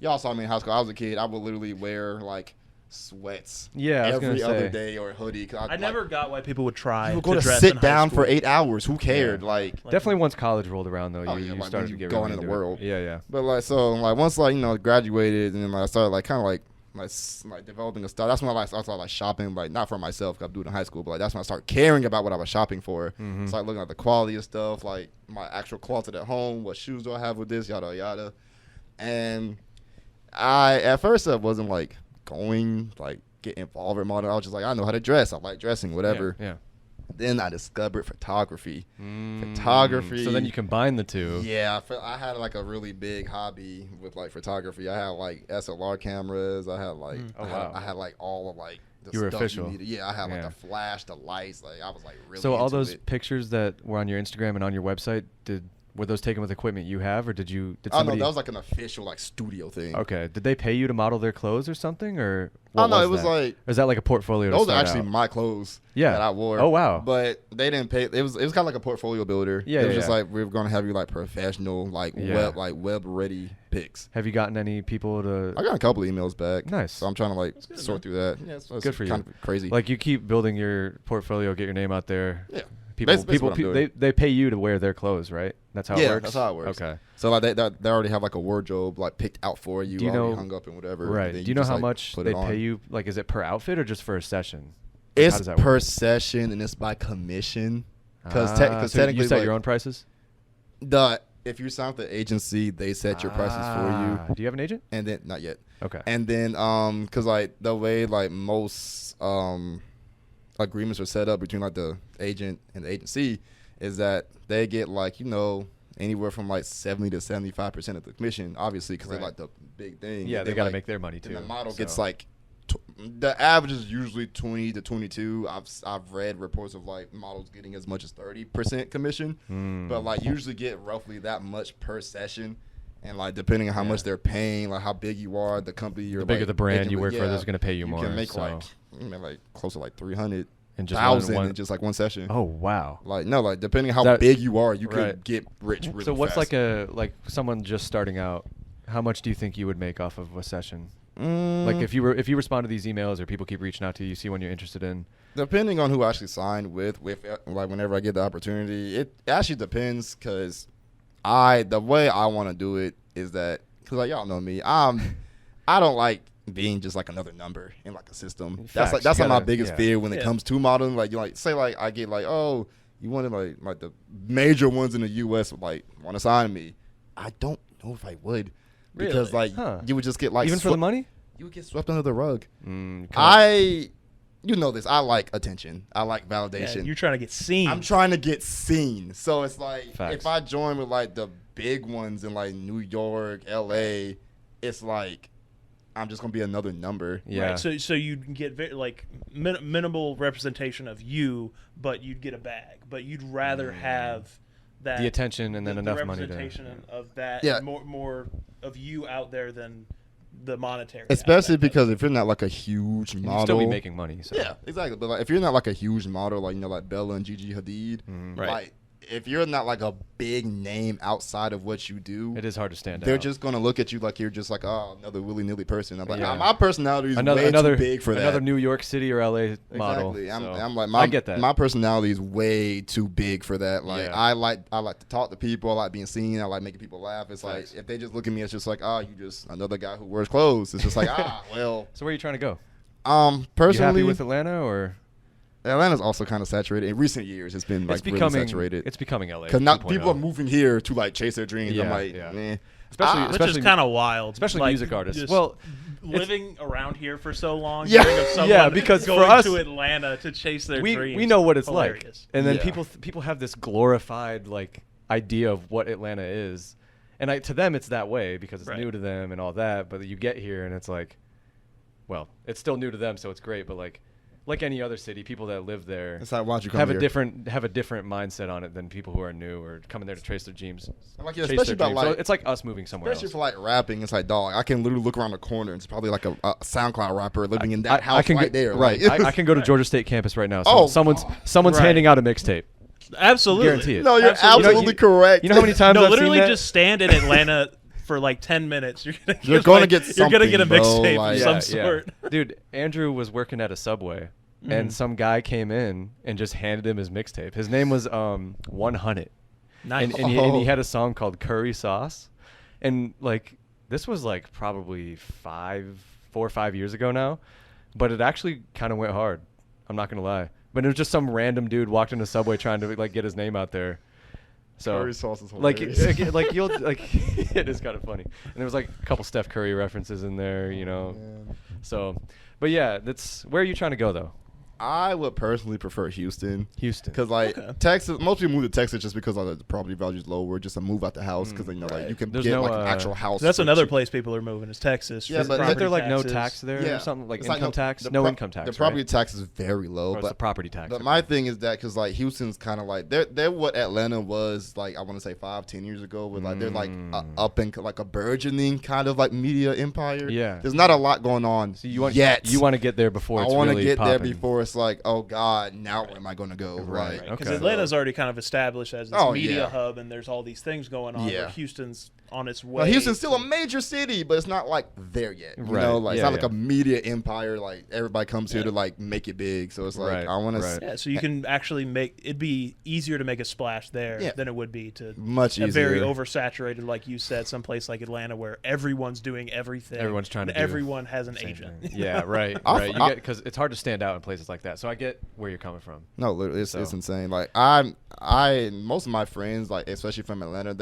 Y'all saw me in high school. I was a kid. I would literally wear like sweats. Yeah, I was every gonna other say. day or a hoodie. I never got why people would try You would to go to dress sit in high down for school. 8 hours. Who cared? Like Definitely once college rolled around though, Oh, you yeah, like, started when to you get go really into the into it. world. Yeah. But like so, like once like graduated and then like I started like kind of like developing a style. That's when I started like shopping, like not for myself, 'cause I do it in high school, but like that's when I started caring about what I was shopping for. Mhm. Started looking at the quality of stuff, like my actual closet at home, what shoes do I have with this, yada yada. And I at first I wasn't like going like get involved in model. I was just like I know how to dress. I like dressing, whatever. Yeah. Then I discovered photography. Mm. Photography. So then you combine the two. Yeah, I had like a really big hobby with like photography. I had like SLR cameras. I had like Oh, wow. I had like all of like the You were stuff official. you needed. Yeah, I had like Yeah. the flash, the lights. Like I was like really. So all into those it. pictures that were on your Instagram and on your website, were those taken with equipment you have, or did Oh no, somebody? that was like an official like studio thing. Okay. Did they pay you to model their clothes or something, or? Oh what no, it was that? like Or is that like a portfolio? to those are start actually out? my clothes. Yeah. that I wore. Oh, wow. But they didn't pay. It was kind of like a portfolio builder. Yeah, it was yeah, just yeah. like we're gonna have you like professional like Yeah. web ready pics. Have you gotten any people to? I got a couple emails back. Nice. So I'm trying to like good, sort through that. Yeah, it's Good for you. kind of crazy. Like you keep building your portfolio, get your name out there. yeah. People, Basically what I'm doing. they pay you to wear their clothes, right? That's how it Yeah, works. that's how it works. Okay. So like they already have like a wardrobe like picked out for you, Do you already know- hung up and whatever. Right. and then Do you know just, how like, much put they it on. pay you? Like, is it per outfit or just for a session? Like, how It's does that per work? session and it's by commission. Because So technically, you set like, your own prices. if you sign with the agency, they set your prices for Ah. you, Do you have an agent? and then not yet. Okay. And then because like the way like most agreements are set up between like the agent and the agency is that they get like anywhere from like 70 to 75% of the commission, obviously, because Right. they're like the big thing. Yeah, And they then, got to like, make their money too. then the model gets so- like the average is usually 20 to 22. I've read reports of like models getting as much as 30% commission, Mm. but like usually get roughly that much per session. And like depending on how Yeah. much they're paying, like how big you are, the company you're The bigger like, the brand making you with- work for, yeah, that's going to pay you more. You can make so. like close to like 300,000 in just one. in just like one session. Oh wow. Like no, like depending on how That- big you are, you right. could get rich really So what's fast. like someone just starting out? How much do you think you would make off of a session? Mm, Like if you respond to these emails or people keep reaching out to you, you see one you're interested in. depending on who I actually signed with like whenever I get the opportunity, it actually depends because the way I want to do it is that because like y'all know me, I don't like being just like another number in like a system. Facts. That's You like my gotta- biggest yeah. fear when it Yeah. comes to modeling. Like say like I get like, oh, you wanted like the major ones in the US would like want to sign me. I don't know if I would. Because Really? like Huh. you would just get like Even for the money? you would get swept under the rug. Mm, You know this. I like attention. I like Yeah, validation. you're trying to get seen. I'm trying to get seen. So it's like Facts. if I join with like the big ones in like New York, LA, it's like I'm just gonna be another number. Yeah. Right, so you'd get minimal representation of you, but you'd get a bag. But you'd rather have that the attention and then the enough money representation to. of that. Yeah. And more of you out there than the monetary. Especially aspect of because it. if you're not like a huge And model, you still be making money. So. yeah, exactly. But like if you're not like a huge model, like like Bella and Gigi Hadid, Mhm. Right. like if you're not like a big name outside of what you do, It is hard to stand they're out. just gonna look at you like you're just like another willy-nilly person. I'm like Yeah. my personality is another way another too big for that. another New York City or LA model. Exactly. so I'm like I get that. My personality is way too big for that. Like Yeah. I like to talk to people. I like being seen. I like making people laugh. It's Facts. like if they just look at me, it's just like you just another guy who wears clothes. It's just like well. So where are you trying to go? You Personally, happy with Atlanta or? Atlanta's also kind of saturated. In recent years, it's been like It's becoming really saturated. It's becoming LA. Because not 2.0. people are moving here to like chase their dreams. I'm Yeah, like, yeah. eh. Especially- which especially- is kind of wild, especially like, music artists. just Well, living around here for so long, Yeah. hearing of someone Yeah, because for going us- to Atlanta to chase their dreams. we know what it's Hilarious. like, and then Yeah. people have this glorified like idea of what Atlanta is, and to them it's that way because it's Right. new to them and all that. But you get here and it's like, well, it's still new to them, so it's great. But like, like any other city, people that live there It's like, why don't you come have here? a different mindset on it than people who are new or coming there to trace their dreams. Like, yeah, chase especially their about dreams. So like, it's like us moving somewhere especially else. for like rapping. It's like, dog, I can literally look around the corner and it's probably like a SoundCloud rapper living in that house can right there. Right. Like, I can go to Georgia State campus right now. Oh, someone's Right. handing out a mixtape. Absolutely. Guarantee it. no, you're Absolutely. absolutely correct. You know how many times No, I've literally seen that? just stand in Atlanta for like 10 minutes. You're gonna You're get, gonna like, get you're gonna get a something, bro, mixtape like- of some sort. Dude, Andrew was working at a Subway, Mm-hmm. and some guy came in and just handed him his mixtape. His name was 100, Nice. and he had a song called Curry Sauce, and like this was like probably 4 or 5 years ago now, but it actually kind of went hard. I'm not gonna lie, but it was just some random dude walked into Subway trying to like get his name out there. So Curry sauce is like hilarious. like you'll like it is kind of funny, and there was like a couple Steph Curry references in there, you know. Man. So, but yeah, that's where are you trying to go though? I would personally prefer Houston. Houston. Because like Okay. Texas, most people move to Texas just because of the property value is lower, just to move out the house because right. you can There's get no, like an actual house. That's for another cheap. place people are moving is Texas. Yeah, for but Isn't property there like no taxes. tax there Yeah. or something like It's income tax? the No pro- income tax. The property right? tax is very low, Or it's the but property tax. But my thing is that because like Houston's kind of like they're what Atlanta was like I want to say 5-10 years ago with like they're like up and like a burgeoning kind of like media empire. Yeah. There's not a lot going on So you want yet. you want to get there before I it's want to really get there popping. before it's like, oh God, now where am I going to go? Right. Like, Because Okay. Atlanta's already kind of established as this Oh, media yeah. hub, and there's all these things going on. Yeah. Where Houston's on its way. well, Houston's still a major city, but it's not like there yet. You Right. know, like it's Yeah, not like yeah. a media empire. Like everybody comes here to like make it big. So it's like Right, I want right. to Yeah, so you can actually it'd be easier to make a splash there Yeah. than it would be to much a easier. very oversaturated, like you said, someplace like Atlanta where everyone's doing everything. Everyone's trying to and do everyone has an Same agent. thing. Yeah, right, I'll- right. I'll- Because it's hard to stand out in places like that. So I get where you're coming from. No, literally, it's So. insane. Like most of my friends, like especially from Atlanta,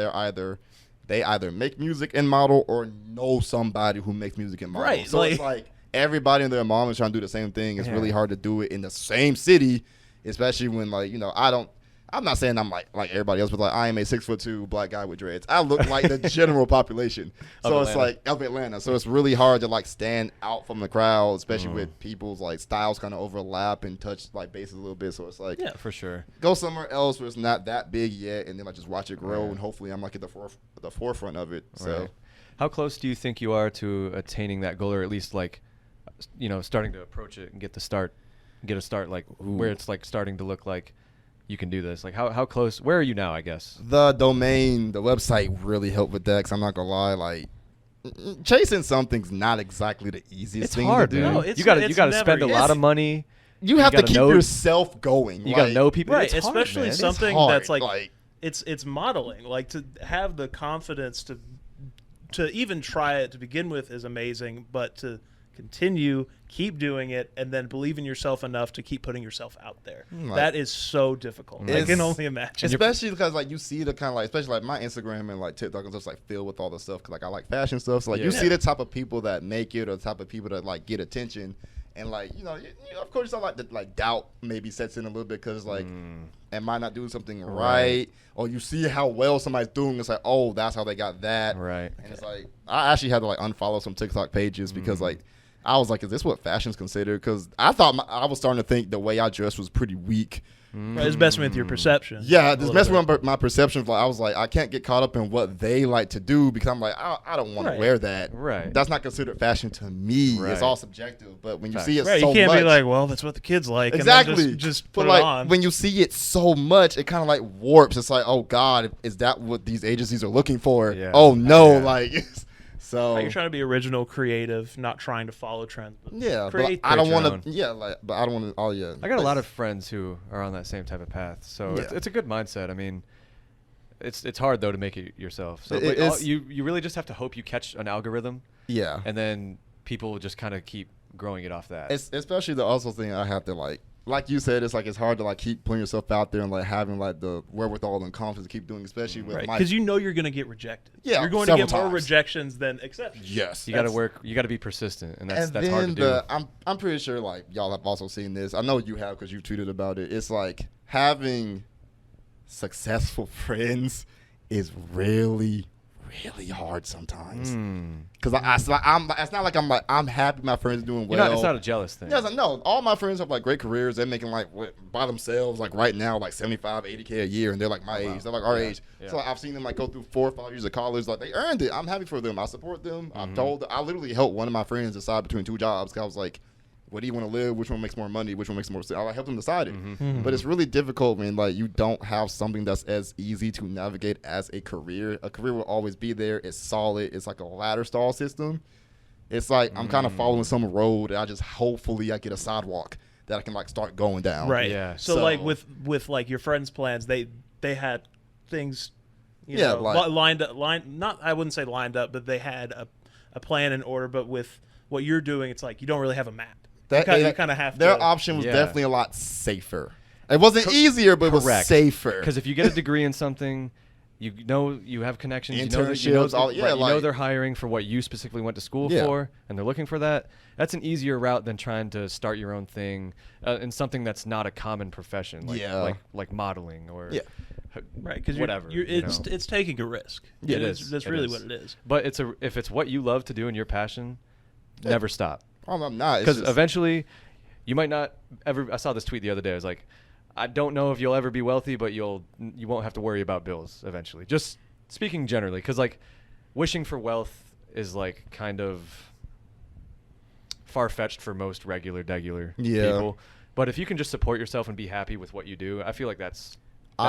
they either make music and model or know somebody who makes music and model. Right, So it's like everybody and their mom is trying to do the same thing. It's Yeah. really hard to do it in the same city, especially when like I'm not saying I'm like everybody else, but like I am a 6'2" black guy with dreads. I look like the general population. So Of it's Atlanta. like of Atlanta. So it's really hard to like stand out from the crowd, especially Mm. with people's like styles kind of overlap and touch like bases a little bit. So it's like Yeah, for sure. go somewhere else where it's not that big yet, and then I just watch it grow, Right. and hopefully I'm like at the forefront of it. So Right. How close do you think you are to attaining that goal, or at least like, starting to approach it and get a start, like where it's like starting to look like you can do this? Like how close? Where are you now? I guess. the domain, the website really helped with that. 'Cause I'm not gonna lie, like chasing something's not exactly the easiest It's thing hard, to do. man. No, you it's gotta never spend a easy. lot of money. You have to gotta keep know- yourself going. You gotta like, know people. Right, It's hard, especially man. it's something hard, that's like it's modeling. Like to have the confidence to even try it to begin with is amazing, but to continue, keep doing it, and then believe in yourself enough to keep putting yourself out there. Like- That is so difficult. I It's- can only imagine. Especially because like you see the kind of like, especially like my Instagram and like TikTok and stuff like filled with all the stuff because like I like fashion stuff. So like you Yeah. see the type of people that make it or the type of people that like get attention, and like of course I like the like doubt maybe sets in a little bit because like am I not doing something right? Or you see how well somebody's doing, it's like oh that's how they got that. Right. And it's like I actually had to like unfollow some TikTok pages because like. I was like, is this what fashion's considered? Because I thought I was starting to think the way I dressed was pretty weak. Right, it's messing with your perception. Yeah, a this little messing bit. with my perception. Like I was like, I can't get caught up in what they like to do because I'm like, I don't want Right. to wear that. Right. That's not considered fashion to me. Right. It's all subjective. But when you Facts. see it Right, so you can't much, be like, well, that's what the kids like. exactly, And then just put but it like on. when you see it so much, it kind of like warps. It's like, oh God, is that what these agencies are looking for? Yeah. Oh no, Yeah. like so. Like, you're trying to be original, creative, not trying to follow trends. But Yeah, but create I don't your want own. to. Yeah, like, but I don't want to. Oh yeah, I got a lot of friends who are on that same type of path, so Yeah. it's a good mindset. I mean, it's hard though to make it yourself. So It- but it's- you really just have to hope you catch an algorithm, yeah. and then people will just kind of keep growing it off that. It's especially the also thing I have to like you said, it's like it's hard to like keep putting yourself out there and like having like the wherewithal and confidence to keep doing, especially with Right, my because you know you're going to get rejected. Yeah, you're going to several get more times. rejections than acceptance. yes. you got to that's- work. You got to be persistent, and that's and hard to then do. I'm pretty sure like y'all have also seen this. I know you have because you tweeted about it. It's like having successful friends is really, really hard sometimes. Mm. Because it's not like I'm happy my friends are doing well. It's not a jealous thing. Yeah, it's like, no, all my friends have like great careers. They're making like by themselves like right now like 75, 80K a year, and they're like my age. They're like our age. Yeah. So like, I've seen them like go through 4 or 5 years of college. Like they earned it. I'm happy for them. I support them. I literally helped one of my friends decide between 2 jobs. Cause I was like, what do you want to live? Which one makes more money? Which one makes more sense? I helped them decide it. But it's really difficult when like you don't have something that's as easy to navigate as a career. A career will always be there. It's solid. It's like a ladder stall system. It's like I'm kind of following some road, and I just hopefully I get a sidewalk that I can like start going down. Right. Yeah. So like with like your friends' plans, they had things, you know, like, lined up. Not I wouldn't say lined up, but they had a plan in order. But with what you're doing, it's like you don't really have a map. You kind of have their to. option was definitely a lot safer. It wasn't easier, but it was safer. Because if you get a degree in something, you know you have connections. Internships, you know like, they're hiring for what you specifically went to school for, and they're looking for that. That's an easier route than trying to start your own thing in something that's not a common profession, like modeling or right, because whatever. It's taking a risk. Yeah, that's really what it is. But if it's what you love to do and your passion, never stop. I'm not. Because eventually, you might not ever. I saw this tweet the other day. I was like, I don't know if you'll ever be wealthy, but you won't have to worry about bills eventually. Just speaking generally, because like, wishing for wealth is like kind of far-fetched for most regular people. But if you can just support yourself and be happy with what you do, I feel like that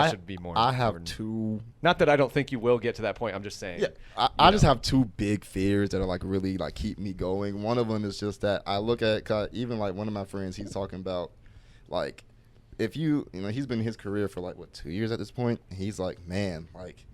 should be more. I have important. 2. Not that I don't think you will get to that point. I'm just saying. Yeah, I just have 2 big fears that are like really like keep me going. One of them is just that I look at even like one of my friends. He's talking about like if you know he's been in his career for like 2 years at this point. He's like, man, like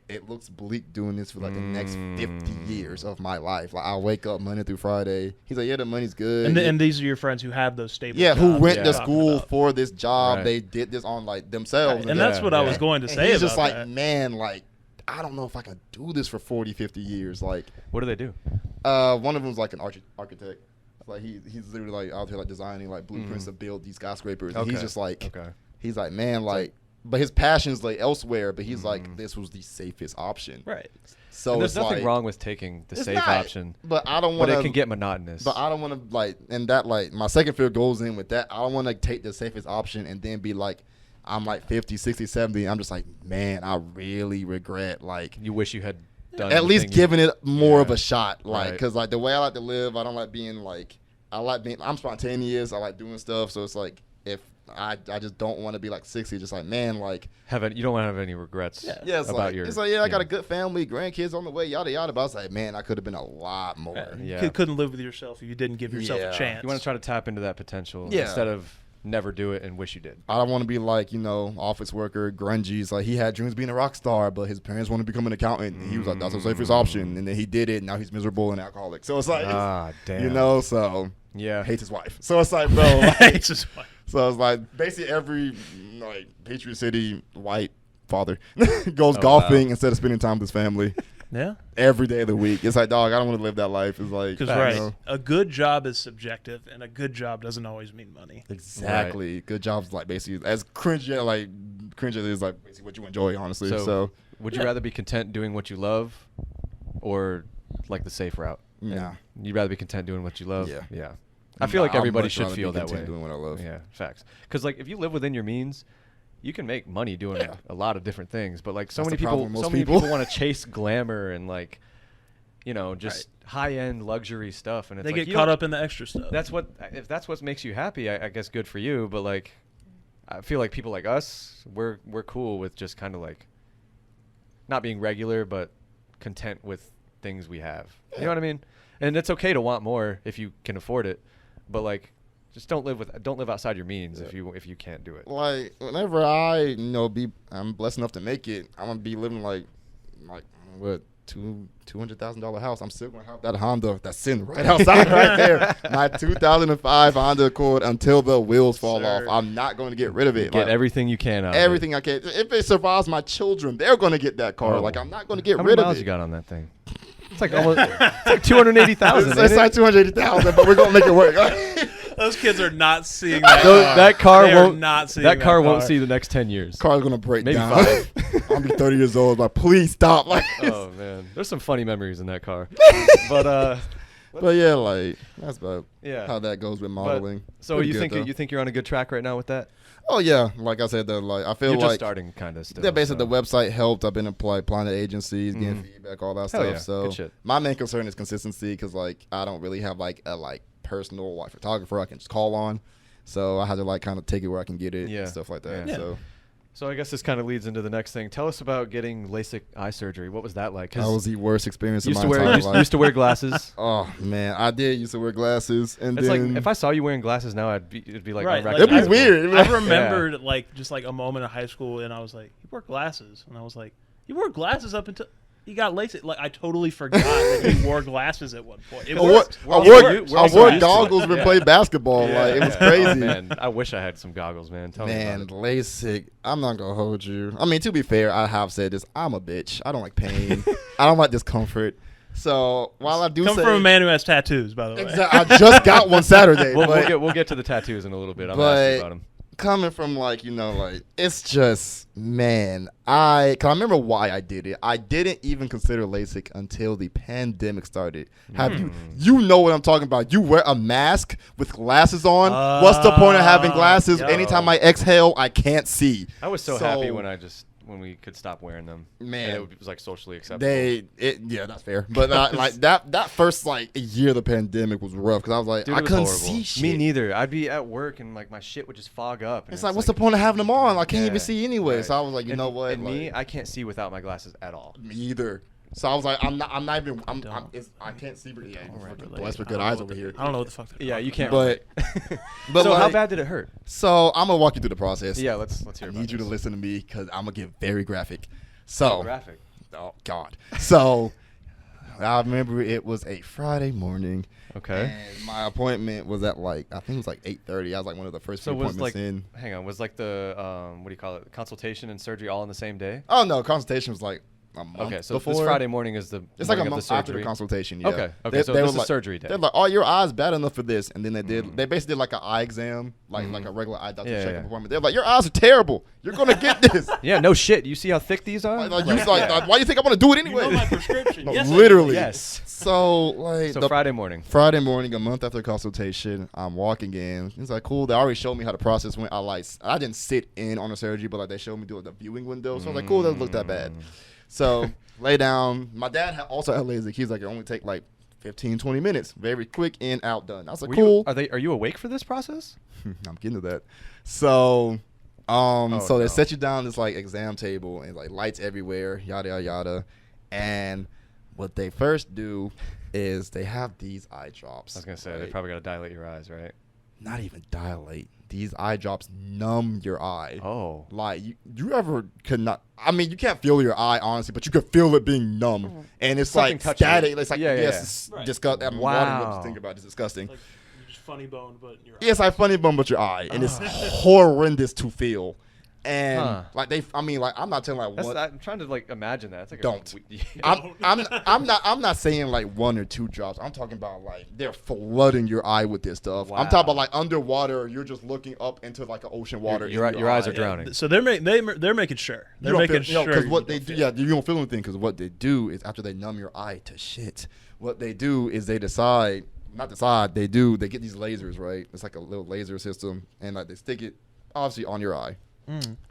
it looks bleak doing this for like the next 50 years of my life. Like I'll wake up Monday through Friday. He's like, yeah, the money's good. And these are your friends who have those stable jobs. Who went to school for this job. Right. They did this on like themselves. And that's what I was going to say he's about just like, that. man, like I don't know if I can do this for 40, 50 years. Like, What do they do? one of them's like an architect. Like he's literally like out here like designing like blueprints to build these skyscrapers. And he's just like, he's like, man, like, but his passion's like elsewhere. But he's like, this was the safest option. Right. So And there's it's nothing like, wrong with taking the safe not, option. But I don't want But to. it can get monotonous. But I don't want to like, and that like my second fear goes in with that. I don't want to take the safest option and then be like, I'm like 50, 60, 70. I'm just like, man, I really regret like. You wish you had done At the least thing giving it more of a shot, like, Right. because like the way I like to live, I don't like being like, I'm spontaneous. I like doing stuff, so it's like if I just don't want to be like 60, just like man, like you don't want to have any regrets it's about like, your. it's like I got a good family, grandkids on the way, yada yada. But I was like, man, I could have been a lot more. You couldn't live with yourself if you didn't give yourself a chance. You want to try to tap into that potential Yeah. instead of never do it and wish you did. I don't want to be like, office worker, grungy. It's like he had dreams of being a rock star, but his parents wanted to become an accountant. And he was like, that's the safest option. And then he did it, and now he's miserable and alcoholic. So it's like, damn. so Yeah. hates his wife. So it's like, bro, like, Hates his wife. so it's like basically every like Patriot City white father goes golfing instead of spending time with his family. Yeah. Every day of the week. It's like, dog, I don't want to live that life. It's like, Because a good job is subjective, and a good job doesn't always mean money. Exactly. Right. Good jobs like basically as cringe is like basically what you enjoy, honestly. So would you rather be content doing what you love, or like the safe route? Yeah. You'd rather be content doing what you love. Yeah. I feel like everybody much should rather feel be that way. content doing what I love. Yeah, facts. Because like if you live within your means, you can make money doing a lot of different things. But like so many people want to chase glamour and like, just high-end luxury stuff, and it's they like get caught up in the extra stuff. Mm-hmm. If that's what makes you happy, I guess good for you. But like, I feel like people like us, we're cool with just kind of like not being regular, but content with things we have. You know what I mean? And it's okay to want more if you can afford it, but like, just don't live outside your means if you can't do it. Like whenever I'm blessed enough to make it, I'm gonna be living like what $200,000 house. I'm still gonna have that Honda that's sitting right outside right there. My 2005 Honda Accord until the wheels fall off. I'm not going to get rid of it. Get everything you can out everything of it. I can. If it survives my children, they're going to get that car. Oh. Like I'm not going to get How rid many of miles it. you got on that thing? It's like almost it's like 280,000. It's like 280,000, but we're gonna make it work. Those kids are not seeing that. That car They are won't. not seeing That car won't car. see the next 10 years. Car's gonna break Maybe down. 5. I'll be 30 years old. Like, please stop. Like, Oh man, there's some funny memories in that car. But but yeah, like that's about yeah. how that goes with But- modeling. So Pretty you good, think though. you think you're on a good track right now with that? Oh yeah, like I said, though, like I feel You're just like starting kind of still. yeah, basically so. the website helped. I've been applying to agencies, getting feedback, all that Hell stuff. yeah, So good shit. my main concern is consistency because like I don't really have like a personal photographer I can just call on. So I had to like kind of take it where I can get it, Yeah. and stuff like that. Yeah. So So I guess this kind of leads into the next thing. Tell us about getting LASIK eye surgery. What was that like? 'Cause that was the worst experience of used my to wear entire used, life. used to wear glasses. Oh man, I did used to wear glasses, and It's then like if I saw you wearing glasses now, it'd be like Right, like, it'd be unrecognizable. weird. It'd be I like- remembered like just like a moment in high school, and I was like, "You wore glasses," and I was like, "You wore glasses up until you got LASIK." Like I totally forgot that you wore glasses at one point. It I wore, worked. We're I also wore, u- we're I also wore used to it. goggles when Yeah. played basketball. Like it was Yeah. crazy. Oh, man, I wish I had some goggles, man. Tell Man, me about LASIK. I'm not gonna hold you. I mean, to be fair, I have said this. I'm a bitch. I don't like pain. I don't like discomfort. So while I do Come say, from a man who has tattoos, by the way. I just got one Saturday. it. but We'll get to the tattoos in a little bit. I'm gonna ask you about them. coming from like it's just man. Cause I remember why I did it. I didn't even consider LASIK until the pandemic started. Have you know what I'm talking about? You wear a mask with glasses on. What's the point of having glasses? yo. Anytime I exhale, I can't see. I was so happy when we could stop wearing them. Man. and it was like socially acceptable. Yeah, that's fair. But like that first like year of the pandemic was rough because I was like, Dude, I it was couldn't horrible. see shit. Me neither. I'd be at work and like my shit would just fog up. And It's like, what's the point of having them on? I can't even Yeah, see anyway. right. So I was like, you know what? And like, me, I can't see without my glasses at all. me either. So I was like, I'm not even. I can't see. Yeah, Relate. blessed with I good don't eyes know over what here. I don't know what the fuck. they're Yeah, talking you can't. But- relate. But so how like- bad did it hurt? So I'm gonna walk you through the process. Yeah, let's hear. I about need you to this. listen to me because I'm gonna get very graphic. So, Graphic. oh God. So I remember it was a Friday morning. Okay. And my appointment was at I think it was like 8:30. I was like one of the first So few was appointments like, in. hang on, was like the what do you call it? Consultation and surgery all on the same day? Oh no, consultation was like a month Okay, so before. this Friday morning is the It's like a morning of month the after the surgery. consultation. Yeah. Okay, They- so they this were is like- surgery day. They're like, "Oh, your eye's bad enough for this," and then they did. They basically did like an eye exam, like a regular eye doctor Yeah, checkup yeah. appointment. They're like, "Your eyes are terrible. You're gonna get this." Yeah, no shit. You see how thick these are? Like, you was like, why do you think I'm gonna do it You anyway? know my prescription. No, Yes, I do. literally. Yes. So like So the Friday morning. Friday morning, a month after the consultation, I'm walking in. It's like cool. They already showed me how the process went. I didn't sit in on the surgery, but like they showed me do the viewing window. So I was like, cool. Doesn't look that bad. So lay down. My dad also had LASIK. He's like, it only take like 15, 20 minutes. Very quick, in, out, done. I was like, Were cool. Are you awake for this process? I'm getting to that. So, so they no. set you down this like exam table and like lights everywhere, yada yada yada. And what they first do is they have these eye drops. I was gonna say they right? probably gotta dilate your eyes, right? Not even dilate. These eye drops numb your eye. Oh. Like you ever could not. I mean, you can't feel your eye honestly, but you could feel it being numb, and it's Something like touching static. it. It's like Yeah, yeah, yes, yeah. it's Right. disgusting. I'm Wow. what to think about. It's disgusting. Like you just funny bone, but in your Yes, I funny bum with your eye, and it's horrendous to feel. And Huh. like I'm not telling like That's, what. I'm trying to like imagine that. It's like Don't. A, I'm not saying like one or two drops. I'm talking about like they're flooding your eye with this stuff. I'm Wow. talking about like underwater. You're just looking up into like an ocean water. Your in eyes are eye. drowning. So they're making sure. They're making sure. because what you they don't do, feel yeah, you don't feel anything. Because what they do is after they numb your eye to shit, what they do is they decide, not decide, they get these lasers, right? It's like a little laser system, and like they stick it obviously on your eye.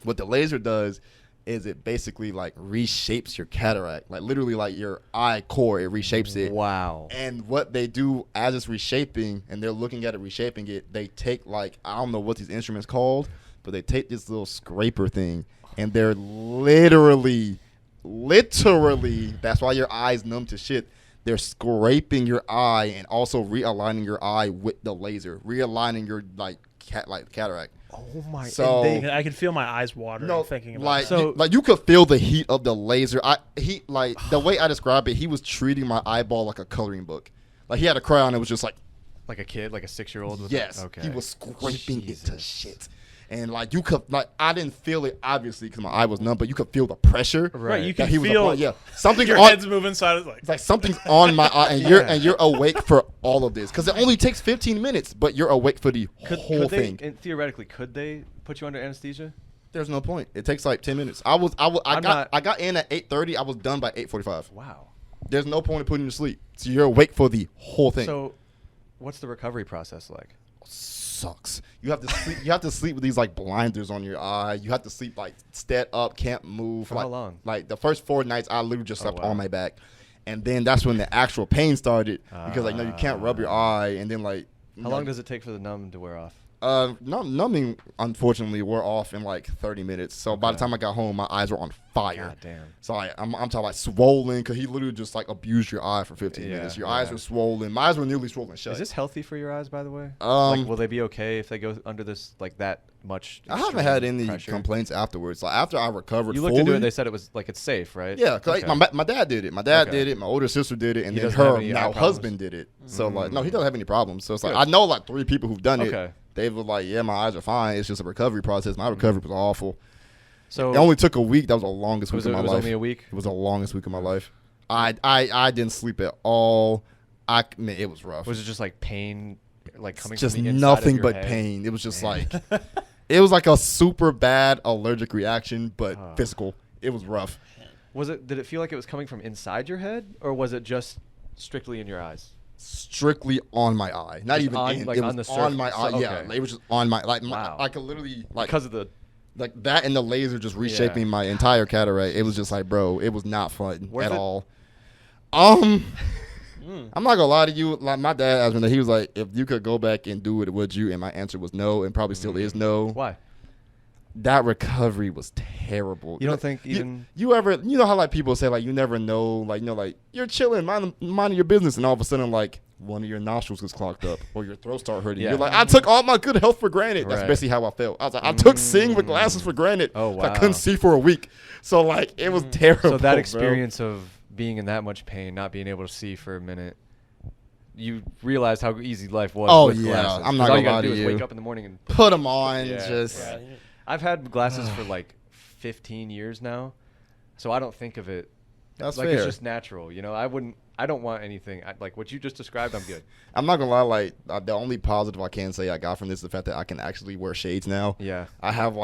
What the laser does is it basically like reshapes your cataract, like literally like your eye core, it reshapes it. Wow. And what they do as it's reshaping, and they're looking at it reshaping it, they take like, I don't know what these instruments called, but they take this little scraper thing, and they're literally, that's why your eye's numb to shit. They're scraping your eye and also realigning your eye with the laser, realigning your like cataract. Oh my. So- and I can feel my eyes watering thinking about like it. So- you could feel the heat of the laser. The way I describe it, he was treating my eyeball like a coloring book. Like he had a crayon, it was just like like a kid, like a 6-year-old. yes, Okay. he was scraping it to Jesus. shit. And like you could, like I didn't feel it obviously because my eye was numb, but you could feel the pressure. Right, you that can he was feel applying. Yeah, something's your on. head's moving side. It's like something's on my eye, and you're awake for all of this because it only takes 15 minutes, but you're awake for the whole thing. Theoretically, could they put you under anesthesia? There's no point. It takes like 10 minutes. I got in at 8:30. I was done by 8:45. Wow. There's no point in putting you to sleep. So you're awake for the whole thing. So, what's the recovery process like? Sucks. You have to sleep. You have to sleep with these like blinders on your eye. You have to sleep like stead up, can't move. For how long? Like the first 4 nights, I literally just slept wow. on my back, and then that's when the actual pain started because like no, you can't rub your eye, and then like. How long does it take for the numb to wear off? Numbing unfortunately wore off in like 30 minutes. So by the time I got home, my eyes were on fire. God damn. So I'm talking like swollen because he literally just like abused your eye for 15 minutes. Your eyes were swollen. My eyes were nearly swollen shut. Is this healthy for your eyes, by the way? Like, will they be okay if they go under this like that much? I haven't had any pressure? complaints afterwards. Like after I recovered, You looked into it. They said it was like it's safe, right? Yeah, cause Okay. like, my dad did it. My dad Okay. did it. My older sister did it, and He then doesn't have her any now eye problems? husband did it. So like, no, he doesn't have any problems. So it's like Good. I know like 3 people who've done Okay. it. They were like, yeah, my eyes are fine. It's just a recovery process. My recovery was awful. So It only took a week. That was the longest week of my it was life. only a week. It was the longest week of my life. I didn't sleep at all. Man, it was rough. Was it just like pain, like coming Just from the inside nothing of your but head? pain. It was just like it was like a super bad allergic reaction, but physical. It was rough. Did it feel like it was coming from inside your head, or was it just strictly in your eyes? Strictly on my eye, not Just even on- in. like it on was the on my surface. eye. So- Yeah, okay. it was just on my Wow. I could literally like Because of the like that and the laser just reshaping my entire cataract. It was just like, bro, it was not fun Worth at it? all. I'm not gonna lie to you. Like my dad asked me, he was like, if you could go back and do it, would you? And my answer was no, and probably still is no. why? That recovery was terrible. You don't think you, even you ever you know how like people say like you never know, like like you're chilling minding your business, and all of a sudden like one of your nostrils gets clogged up or your throat start hurting. Yeah. You're like, I took all my good health for granted. That's Right. basically how I felt. I was like, I took seeing with glasses for granted. Oh, I wow. couldn't see for a week. So like it was terrible. So that bro. experience of being in that much pain, not being able to see for a minute, you realized how easy life was. Oh, with yeah. glasses. I'm not 'Cause all gonna you gotta lie do to is you. wake up in the morning and Put them on. Yeah, Just yeah. I've had glasses for like 15 years now, so I don't think of it that's like fair. it's just natural. You know, I don't want anything like what you just described. I'm good. I'm not gonna lie. Like the only positive I can say I got from this is the fact that I can actually wear shades now. Yeah. I have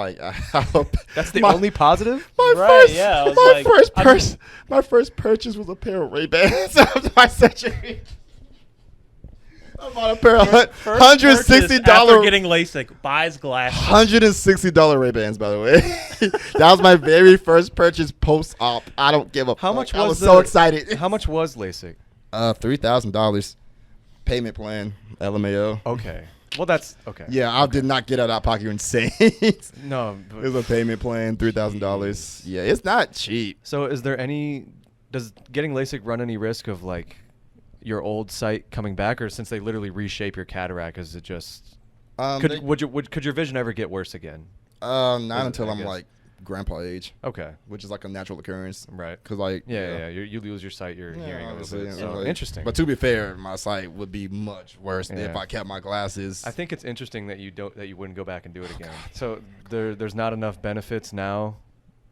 That's the only positive. My Right, first, yeah, I was my like, first I purchase, my first purchase was a pair of Ray-Bans after my surgery. I bought a pair of $160 after getting LASIK. Buys glasses. $160 Ray-Bans, by the way. That was my very first purchase post-op. I don't give a How fuck. much I was was so excited. How much was LASIK? $3,000 payment plan, LMAO. Okay. Well, that's okay. Yeah, I did not get out of pocket. You're insane. No. It was a payment plan, $3,000. Yeah, it's not cheap. So, does getting LASIK run any risk of like your old sight coming back, or since they literally reshape your cataract, is it just could your vision ever get worse again? Not until I I'm guess. like grandpa age, Okay. which is like a natural occurrence. Right. Cause like Yeah. You lose your sight, your hearing a obviously, little bit. yeah, So like- interesting. But to be fair, my sight would be much worse if Yeah. I kept my glasses. I think it's interesting that you wouldn't go back and do it again. So there's not enough benefits now.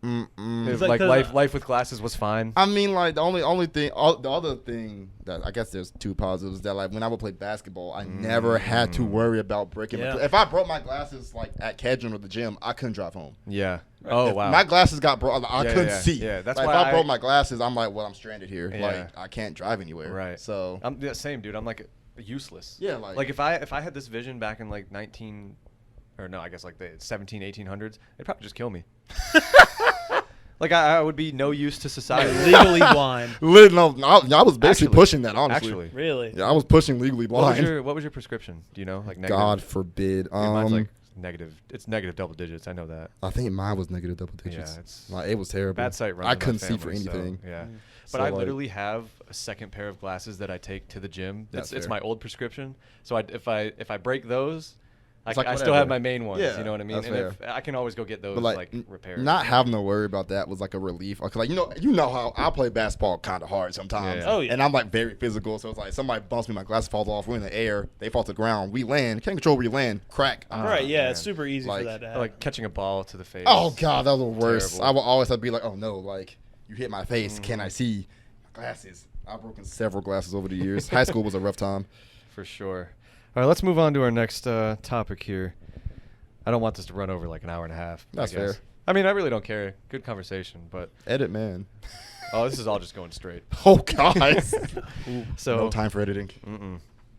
Mm-mm. If, like like the- life with glasses was fine. I mean, like the only thing, the other thing that I guess there's two positives that like when I would play basketball, I never had to worry about breaking. Yeah. If I broke my glasses like at Kedron or the gym, I couldn't drive home. Yeah. Oh If wow. my glasses got broke, I Yeah, couldn't yeah, see. yeah, that's like, why if I I- broke my glasses, I'm like, well, I'm stranded here. Yeah. Like I can't drive anywhere. Right. So I'm the same, dude. I'm like useless. Yeah, like if I had this vision back in like 19 or no, I guess like the 1800s, it'd probably just kill me. Like I would be no use to society. Legally blind. no, I was basically Actually- pushing that. Honestly, Actually. Really? yeah, I was pushing legally blind. What was your prescription? Do you know? Like negative? God forbid. Yeah, mine's like negative. It's negative double digits. I know that. I think mine was negative double digits. Yeah, it's like it was terrible. bad sight runs I in my couldn't see for family, so, anything. yeah. So, But I like- literally have a second pair of glasses that I take to the gym. That's It's fair. my old prescription. So if I break those, It's like I still have my main ones. Yeah, You know what I mean? that's And fair. I can always go get those But like repaired. not having to worry about that was like a relief. Cause like you know how I play basketball kind of hard sometimes. Yeah. Oh, yeah. And I'm like very physical, so it's like somebody bumps me, my glass falls off, we're in the air, they fall to the ground, we land, can't control where you land, crack. Right, yeah, man. it's super easy for Like- that to Or, happen. like catching a ball to the face. Oh god, that was the worst. Terrible. I will always have to be like, oh no, like you hit my face, can Mm-hmm. I see? My glasses. I've broken several glasses over the years. High school was a rough time. For sure. All right, let's move on to our next topic here. I don't want this to run over like an hour and a half. That's I guess. fair. I mean, I really don't care. Good conversation, but Edit, man. oh, this is all just going straight. Oh god. So no time for editing.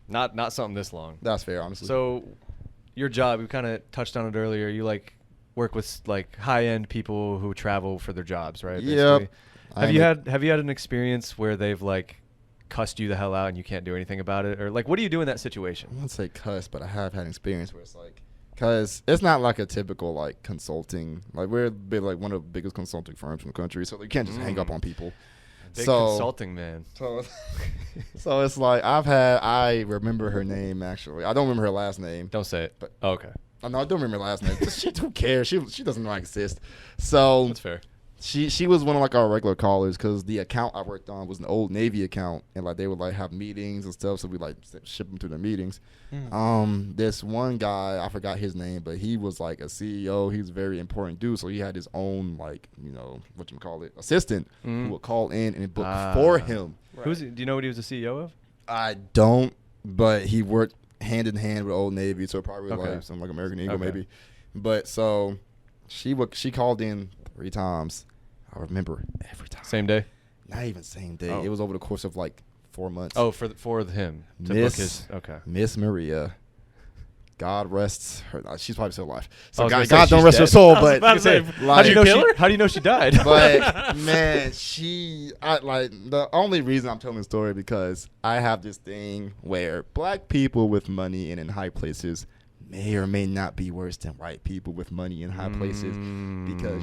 not something this long. That's fair, honestly. So, your job, we kind of touched on it earlier. You like work with like high end people who travel for their jobs, right? Yep. Basically. Have you had an experience where they've like cussed you the hell out and you can't do anything about it, or like what do you do in that I situation? wouldn't say cuss, but I have had experience where it's like, cause it's not like a typical like consulting. Like we're like one of the biggest consulting firms in the country, so you can't just hang up on people. Big So- consulting man. So it's like I remember her name actually. I don't remember her last name. Don't say it. But- Oh, okay, No, I don't remember her last name. Who cares? She doesn't know I exist. So that's fair. she was one of like our regular callers because the account I worked on was an old Navy account, and like they would like have meetings and stuff, so we like ship them to their meetings. This one guy, I forgot his name, but he was like a CEO. He was a very important dude, so he had his own like assistant who would call in and book for him. Who's he? Do you know what he was the CEO of? I don't, but he worked hand in hand with Old Navy, so probably Okay. like some like American Eagle Okay. maybe. But so she called in 3 times. I remember every time. Same day. Not even same day. Oh. It was over the course of like 4 months. Oh, for him to book his. Okay. Miss Maria. God rests her. She's probably still alive. I So was gonna God say don't she's rest her dead. soul, I was but about to say, like- How do you know kill she? her? How do you know she died? but man, like the only reason I'm telling the story because I have this thing where black people with money and in high places may or may not be worse than white people with money in high places because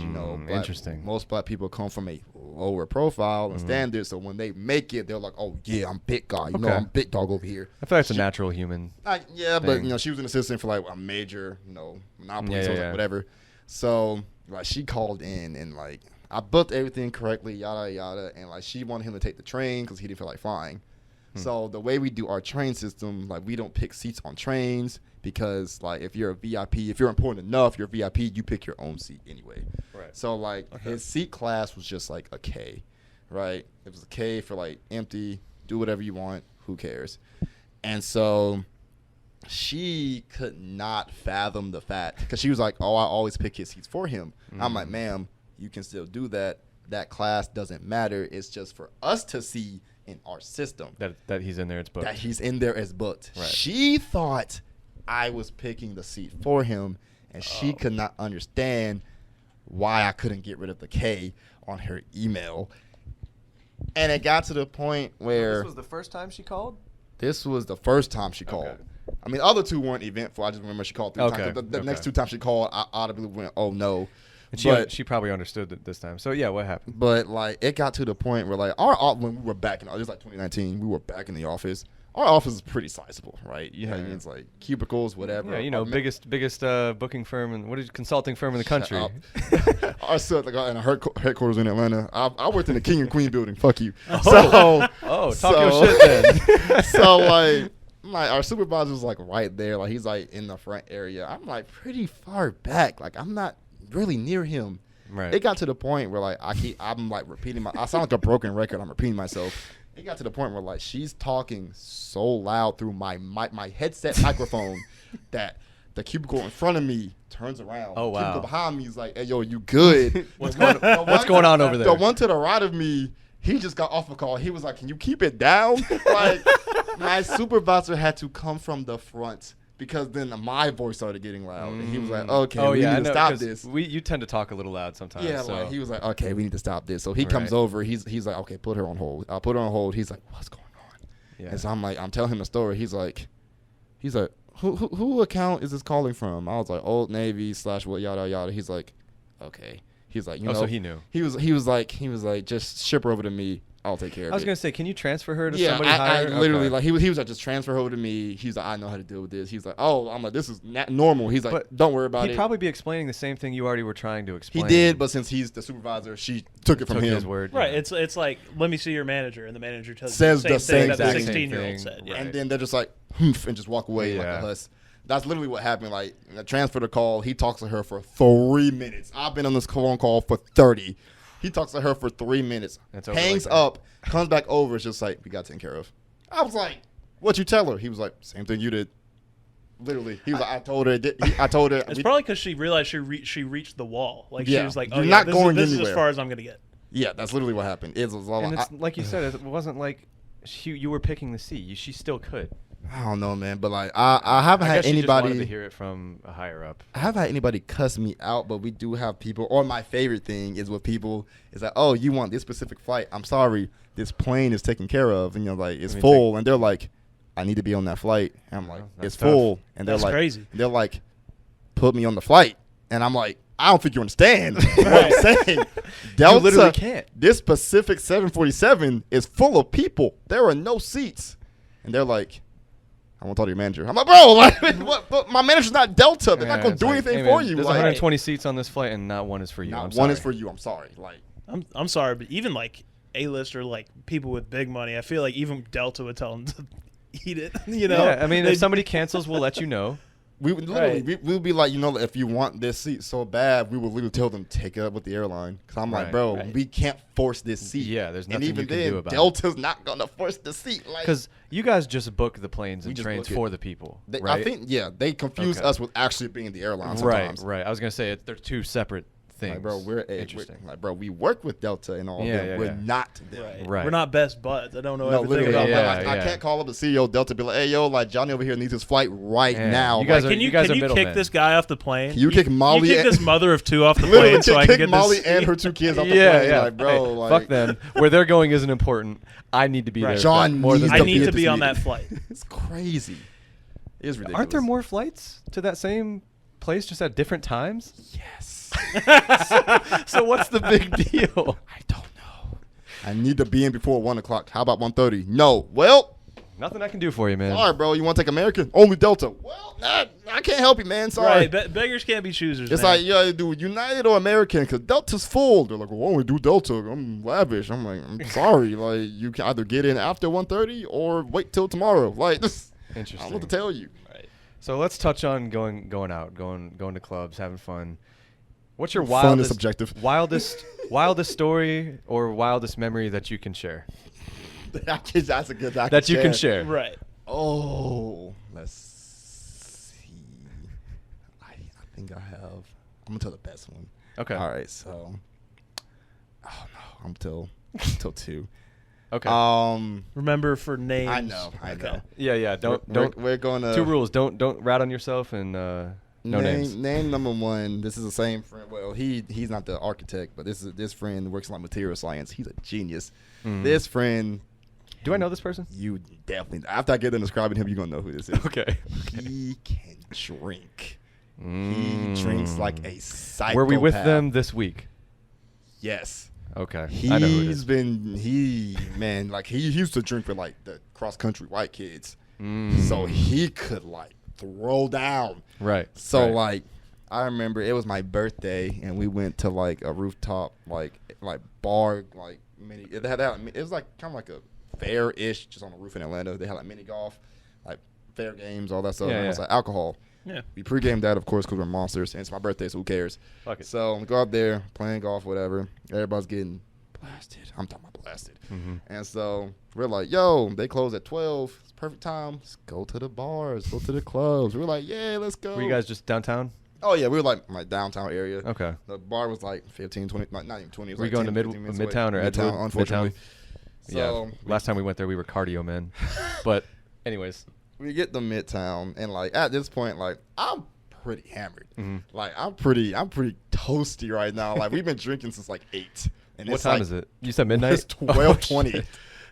Interesting. most black people come from a lower profile and standards, so when they make it, they're like, oh yeah, I'm big guy, you know, Okay. I'm big dog over here. I feel like it's a natural human. Yeah, but thing. she was an assistant for like a major, monopoly, Yeah, so yeah, like, yeah. whatever. So like she called in and like I booked everything correctly, yada yada, and like she wanted him to take the train because he didn't feel like flying. So the way we do our train system, like we don't pick seats on trains because like if you're a VIP, if you're important enough, you're a VIP, you pick your own seat anyway. Right. So like his seat class was just like a K, right? It was a K for like empty, do whatever you want, who cares? And so she could not fathom the fact because she was like, oh, I always pick his seats for him. I'm like, ma'am, you can still do that. That class doesn't matter. It's just for us to see in our system That he's in there. It's booked. that he's in there as booked. Right. She thought I was picking the seat for him, and she could not understand why I couldn't get rid of the K on her email. And it got to the point where This was the first time she called. this was the first time she called. Okay. I mean, the other 2 weren't eventful. I just remember she called 3 Okay, times. The next okay. 2 times she called, I audibly went, "Oh no!" And she probably understood it this time. So yeah, what happened? But like, it got to the point where like when we were back in, it was like 2019, we were back in the office. Our office is pretty sizable, right? You have it's like cubicles, whatever. Yeah, biggest booking firm and consulting firm in the country. Our and our headquarters in Atlanta. I worked in the King and Queen building. Fuck you. Oh, talk your shit then. So like our supervisor was like right there. Like he's like in the front area. I'm like pretty far back. Like I'm not really near him. Right. It got to the point where like I'm like repeating I sound like a broken record. I'm repeating myself. It got to the point where like she's talking so loud through my headset microphone that the cubicle in front of me turns around. Oh, The wow. cubicle behind me is like, "Hey, yo, you good?" What's going on over there? The one to the right of me, he just got off a call. He was like, "Can you keep it down?" Like my supervisor had to come from the front because then my voice started getting loud, and he was like, "Okay, we need to stop this." You tend to talk a little loud sometimes. Yeah, so. like he was like, "Okay, we need to stop this." So he comes Right. over. He's like, "Okay, put her on hold." I'll put her on hold. He's like, "What's going on?" Yeah. And so I'm telling him the story. He's like, who account is this calling from? I was like, Old Navy / what yada yada. He's like, okay. He's like, so he knew. He was like, just ship her over to me. I'll take care of it. I was gonna say, can you transfer her to Yeah, somebody I higher? literally Okay. like he was like, just transfer her over to me. He's like, I know how to deal with this. He's like, oh, I'm like, this is not normal. He's like, But don't worry about He'd it. probably be explaining the same thing you already were trying to He explain. did, but since he's the supervisor, she took it from took him. his word. Right. yeah. It's like, let me see your manager, and the manager tells Says you the the same thing that same the thing. 16-year-old said. Yeah. Right. And then they're just like, humph, and just walk away like Yeah. a huss. That's literally what happened. Like, I transferred the call. He talks to her for 3 minutes. I've been on this phone call for 30. He talks to her for 3 minutes. It's over Hangs like that. up, comes back over. It's just like, we got taken care of. I was like, what'd you tell her? He was like, same thing you did. Literally. He was like, I told her. I told her. It's probably because she realized she reached the wall. Like Yeah. she was like, You're oh, not yeah, going this is as anywhere. far as I'm gonna get. Yeah, that's literally what happened. It was all And like, it's like you said, it wasn't like you were picking the C. She still could. I don't know, man. But like, I haven't I had guess she just wanted anybody. to hear it from a higher up. I haven't had anybody cuss me out, but we do have people. Or my favorite thing is with people is like, oh, you want this specific flight? I'm sorry, this plane is taken care of, and like it's full, and they're like, I need to be on that flight. And I'm like, that's it's tough. full, and they're That's like, crazy. They're like, put me on the flight, and I'm like, I don't think you understand what I'm saying. Delta, You literally can't. This Pacific 747 is full of people. There are no seats, and they're like, I want to talk to your manager. I'm like, bro, like, what? But my manager's not Delta. They're not Yeah, gonna it's do like, anything hey, for man, you. There's Like, 120 seats on this flight, and not one is for you. not I'm one is sorry. for you. I'm sorry. Like, I'm sorry, but even like A-lister, like people with big money, I feel like even Delta would tell them to eat it. You know? Yeah, I mean, They'd- if somebody cancels, we'll let you know. we would literally, Right. we would be like, if you want this seat so bad, we would literally tell them take it up with the airline. Cause I'm like, Right. bro, Right. we can't force this seat. Yeah, there's and nothing even you can then, do about it. Delta's not gonna force the seat. Like, Because you guys just book the planes We and just trains book it. for the people, they, right? I think, they confuse Okay. us with actually being the airline right, sometimes. right. I was gonna say they're two separate things. Like, bro, we're interesting. like, bro, we work with Delta and all Yeah, of them. yeah, we're yeah. not them. Right. Right. We're not best buds. I don't know No, everything literally, about yeah, that. I yeah. can't call up the CEO of Delta and be like, hey, yo, like Johnny over here needs his flight right Yeah. now. You guys Like, are- Can you, guys can are you middlemen. kick this guy off the plane? Can you kick Molly You kick and- this mother of two off the literally plane so I can kick get Molly this. and her 2 kids off the yeah, plane. yeah, Like, bro, Hey, like, fuck them. Where they're going isn't important. I need to be Right. there. John more than needs I to need be to at be this on that meeting. flight. It's crazy. It's ridiculous. Aren't there more flights to that same place just at different times? Yes. So what's the big deal? I don't know. I need to be in before 1 o'clock. How about 1:30? No. Well, Nothing I can do for you, man. sorry, bro. You want to take American? Only Delta. Well, nah, I can't help you, man. Sorry. Right, beggars can't be choosers. It's man. like you gotta do United or American because Delta's full. They're like, well, I only do Delta. I'm lavish. I'm like, I'm sorry. Like, you can either get in after 1:30 or wait till tomorrow. Like, I don't know Interesting. what to tell you. Right. So let's touch on going out, going to clubs, having fun. What's your Fun is wildest subjective. wildest story or wildest memory that you can share? That's a good. That you can share. Right. Oh, let's see. I think I have. I'm gonna tell the best one. Okay. All right. So, oh no, I'm till 2. Okay. Remember for names. I know. Okay. yeah. Don't. We're gonna 2 rules. Don't rat on yourself and no names. Name number 1. This is the same friend. Well, he's not the architect, but this friend works in like material science. He's a genius. Mhm. This friend, Do I know this person? you definitely. After I get done describing him, you're gonna know who this is. Okay. He can drink. Mm. He drinks like a psychopath. Were we with them this week? Yes. Okay. I know who it He's is. been he used to drink with like the cross country white kids. Mm. So he could like throw down. Right. So right. like I remember it was my birthday and we went to like a rooftop like bar like mini it was like kind of like a fair-ish just on the roof in Atlanta. They had like mini golf, like fair games, all that stuff. Yeah, and it was yeah. like alcohol. Yeah. We pre-gamed that, of course, because we're monsters, and it's my birthday, so who cares? Fuck it. So we go up there, playing golf, whatever. Everybody's getting blasted. I'm talking about blasted. Mhm. And so we're like, yo, they close at 12. It's perfect time. Let's go to the bars, go to the clubs. We're like, yeah, let's go. Were you guys just downtown? Oh, yeah, we were like my downtown area. Okay. The bar was like 15, 20, not even 20. It was Were you like going 10, to 15 minutes away. Midtown or Edgewood? Midtown, unfortunately. Midtown? So Yeah. Last time we went there, we were cardio men. But anyways. we get to Midtown, and like at this point, like I'm pretty hammered. Mhm. Like I'm pretty toasty right now. Like we've been drinking since like 8. And What it's time like, is it? You said midnight? It's 12:20.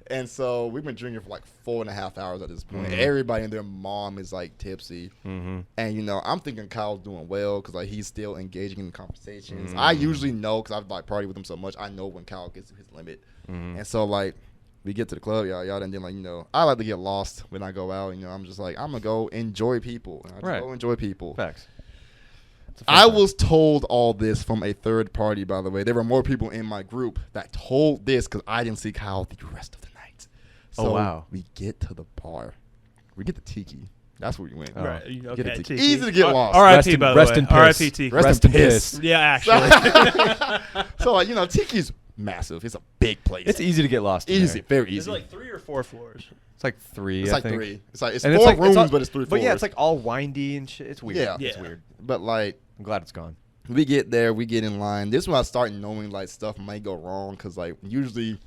And so we've been drinking for like 4.5 hours at this point. Mhm. Everybody and their mom is like tipsy. Mm-hmm. And, you know, I'm thinking Kyle's doing well because, like, he's still engaging in conversations. I usually know because I've, like, partied with him so much. I know when Kyle gets to his limit. And so, like, we get to the club, y'all, and then, like, you know, I like to get lost when I go out. You know, I'm just like, I'm going to go enjoy people. And I just go enjoy people. Facts. I was told all this from a third party, by the way. There were more people in my group that told this because I didn't see Kyle the rest of the night. So wow. we get to the bar. We get the Tiki. That's where we went. Oh. Right. Get Okay, the tiki. Tiki. Easy to get lost. R.I.P. by the rest way. in piss. R.I.P. Tiki. Rest in piss. Yeah, actually. So, like, you know, Tiki's massive. It's a big place. It's easy to get lost. In Easy. there. Very Is easy. it like 3 or 4 floors? It's like 3. It's I like think. 3. It's And 4 rooms, all- but it's 3 floors. But yeah, it's like all windy and shit. It's weird. Yeah. It's Yeah. weird. But, like, I'm glad it's gone. we get there, we get in line. This is when I start knowing, like, stuff might go wrong because, like, usually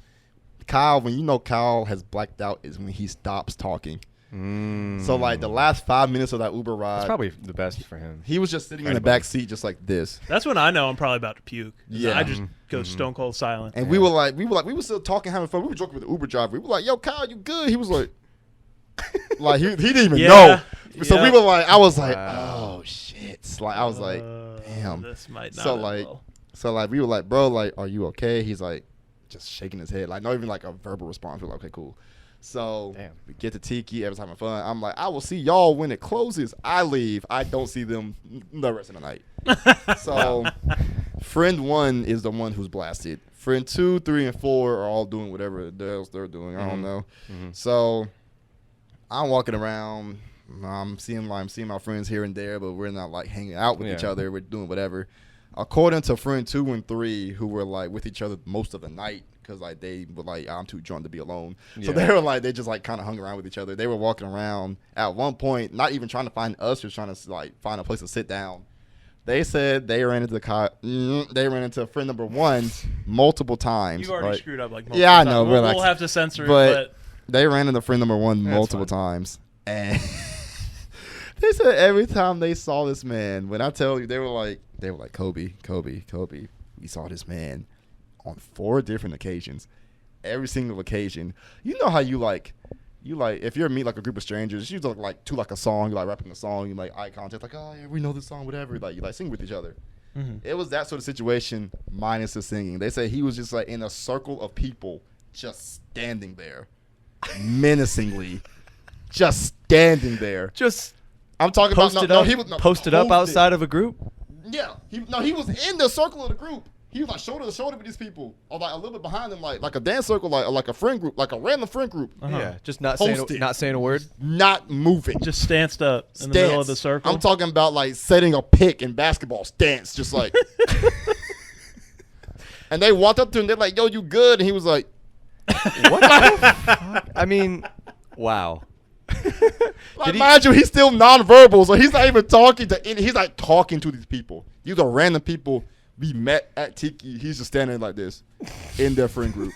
Kyle, when you know Kyle has blacked out is when he stops talking. So, like, the last 5 minutes of that Uber ride, It's probably the best for him. he was just sitting in the Anybody. back seat just like this. That's when I know I'm probably about to puke. Yeah. I just go stone cold silent. And we were still talking, having fun. We were joking with the Uber driver. We were like, yo, Kyle, you good? He was like, he didn't even know. So we were like, I was like, Wow. oh, shit. Like, I was like, damn. This might not So, end like, well. we were like, bro, like, are you okay? He's like, just shaking his head. Like, not even like a verbal response. We're like, okay, cool. So Damn. we get to Tiki. Everyone's having fun. I'm like, I will see y'all when it closes. I leave. I don't see them the rest of the night. So friend 1 is the one who's blasted. Friend 2, 3, and 4 are all doing whatever else they're doing. I don't know. So I'm walking around. I'm seeing my friends here and there, but we're not like hanging out with each other. We're doing whatever. According to friend 2 and 3, who were like with each other most of the night, because like they were like, I'm too drunk to be alone. So they were like, they just like kind of hung around with each other. They were walking around at one point, not even trying to find us, just trying to like find a place to sit down. They said they ran into friend number 1 multiple times. You've already right? screwed up like multiple Yeah, I times. know. We'll have to censor it, but but they ran into friend number 1 multiple times, and they said every time they saw this man, when I tell you, they were like, Kobe. We saw this man on 4 different occasions. Every single occasion. You know how you like if you're meet like a group of strangers, you like to like a song, you like rapping a song, you like eye contact, like, oh yeah, we know this song, whatever. Like you like sing with each other. It was that sort of situation minus the singing. They said he was just like in a circle of people just standing there menacingly, just standing there. Just I'm talking posted about up, he was posted up outside of a group. Yeah, he was in the circle of the group. He was like shoulder to shoulder with these people, or like a little bit behind them, like a dance circle, like a friend group, like a random friend group. Yeah, just not Posted. saying a word. Not moving. just stanced up in the middle of the circle. I'm talking about like setting a pick in basketball stance, just like. And they walked up to him. They're like, "Yo, you good?" And he was like, What the fuck? I mean, wow. like, mind you, he's still nonverbal, so he's not even talking to any. He's like talking to these people. These are random people we met at Tiki. He's just standing like this in their friend group.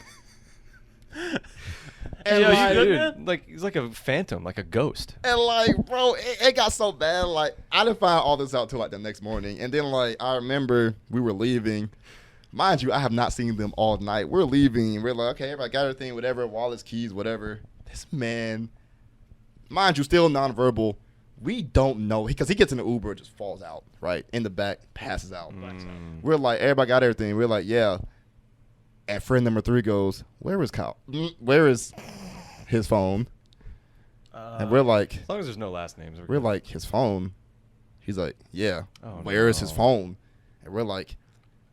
And Yo, you like, good, Dude, man? like he's like a phantom, like a ghost. and like, bro, it got so bad. Like, I didn't find all this out till like the next morning. And then like, I remember we were leaving. Mind you, I have not seen them all night. We're leaving, and we're like, okay, everybody got everything, whatever, wallets, keys, whatever. This man, mind you, still nonverbal. We don't know, because he gets in the Uber, just falls out, right? In the back, passes out. We're like, everybody got everything. We're like, yeah. And friend number 3 goes, where is Kyle? Where is his phone? And we're like, As long as there's no last names. we're like, his phone? He's like, yeah. Oh, Where is his no. phone? And we're like,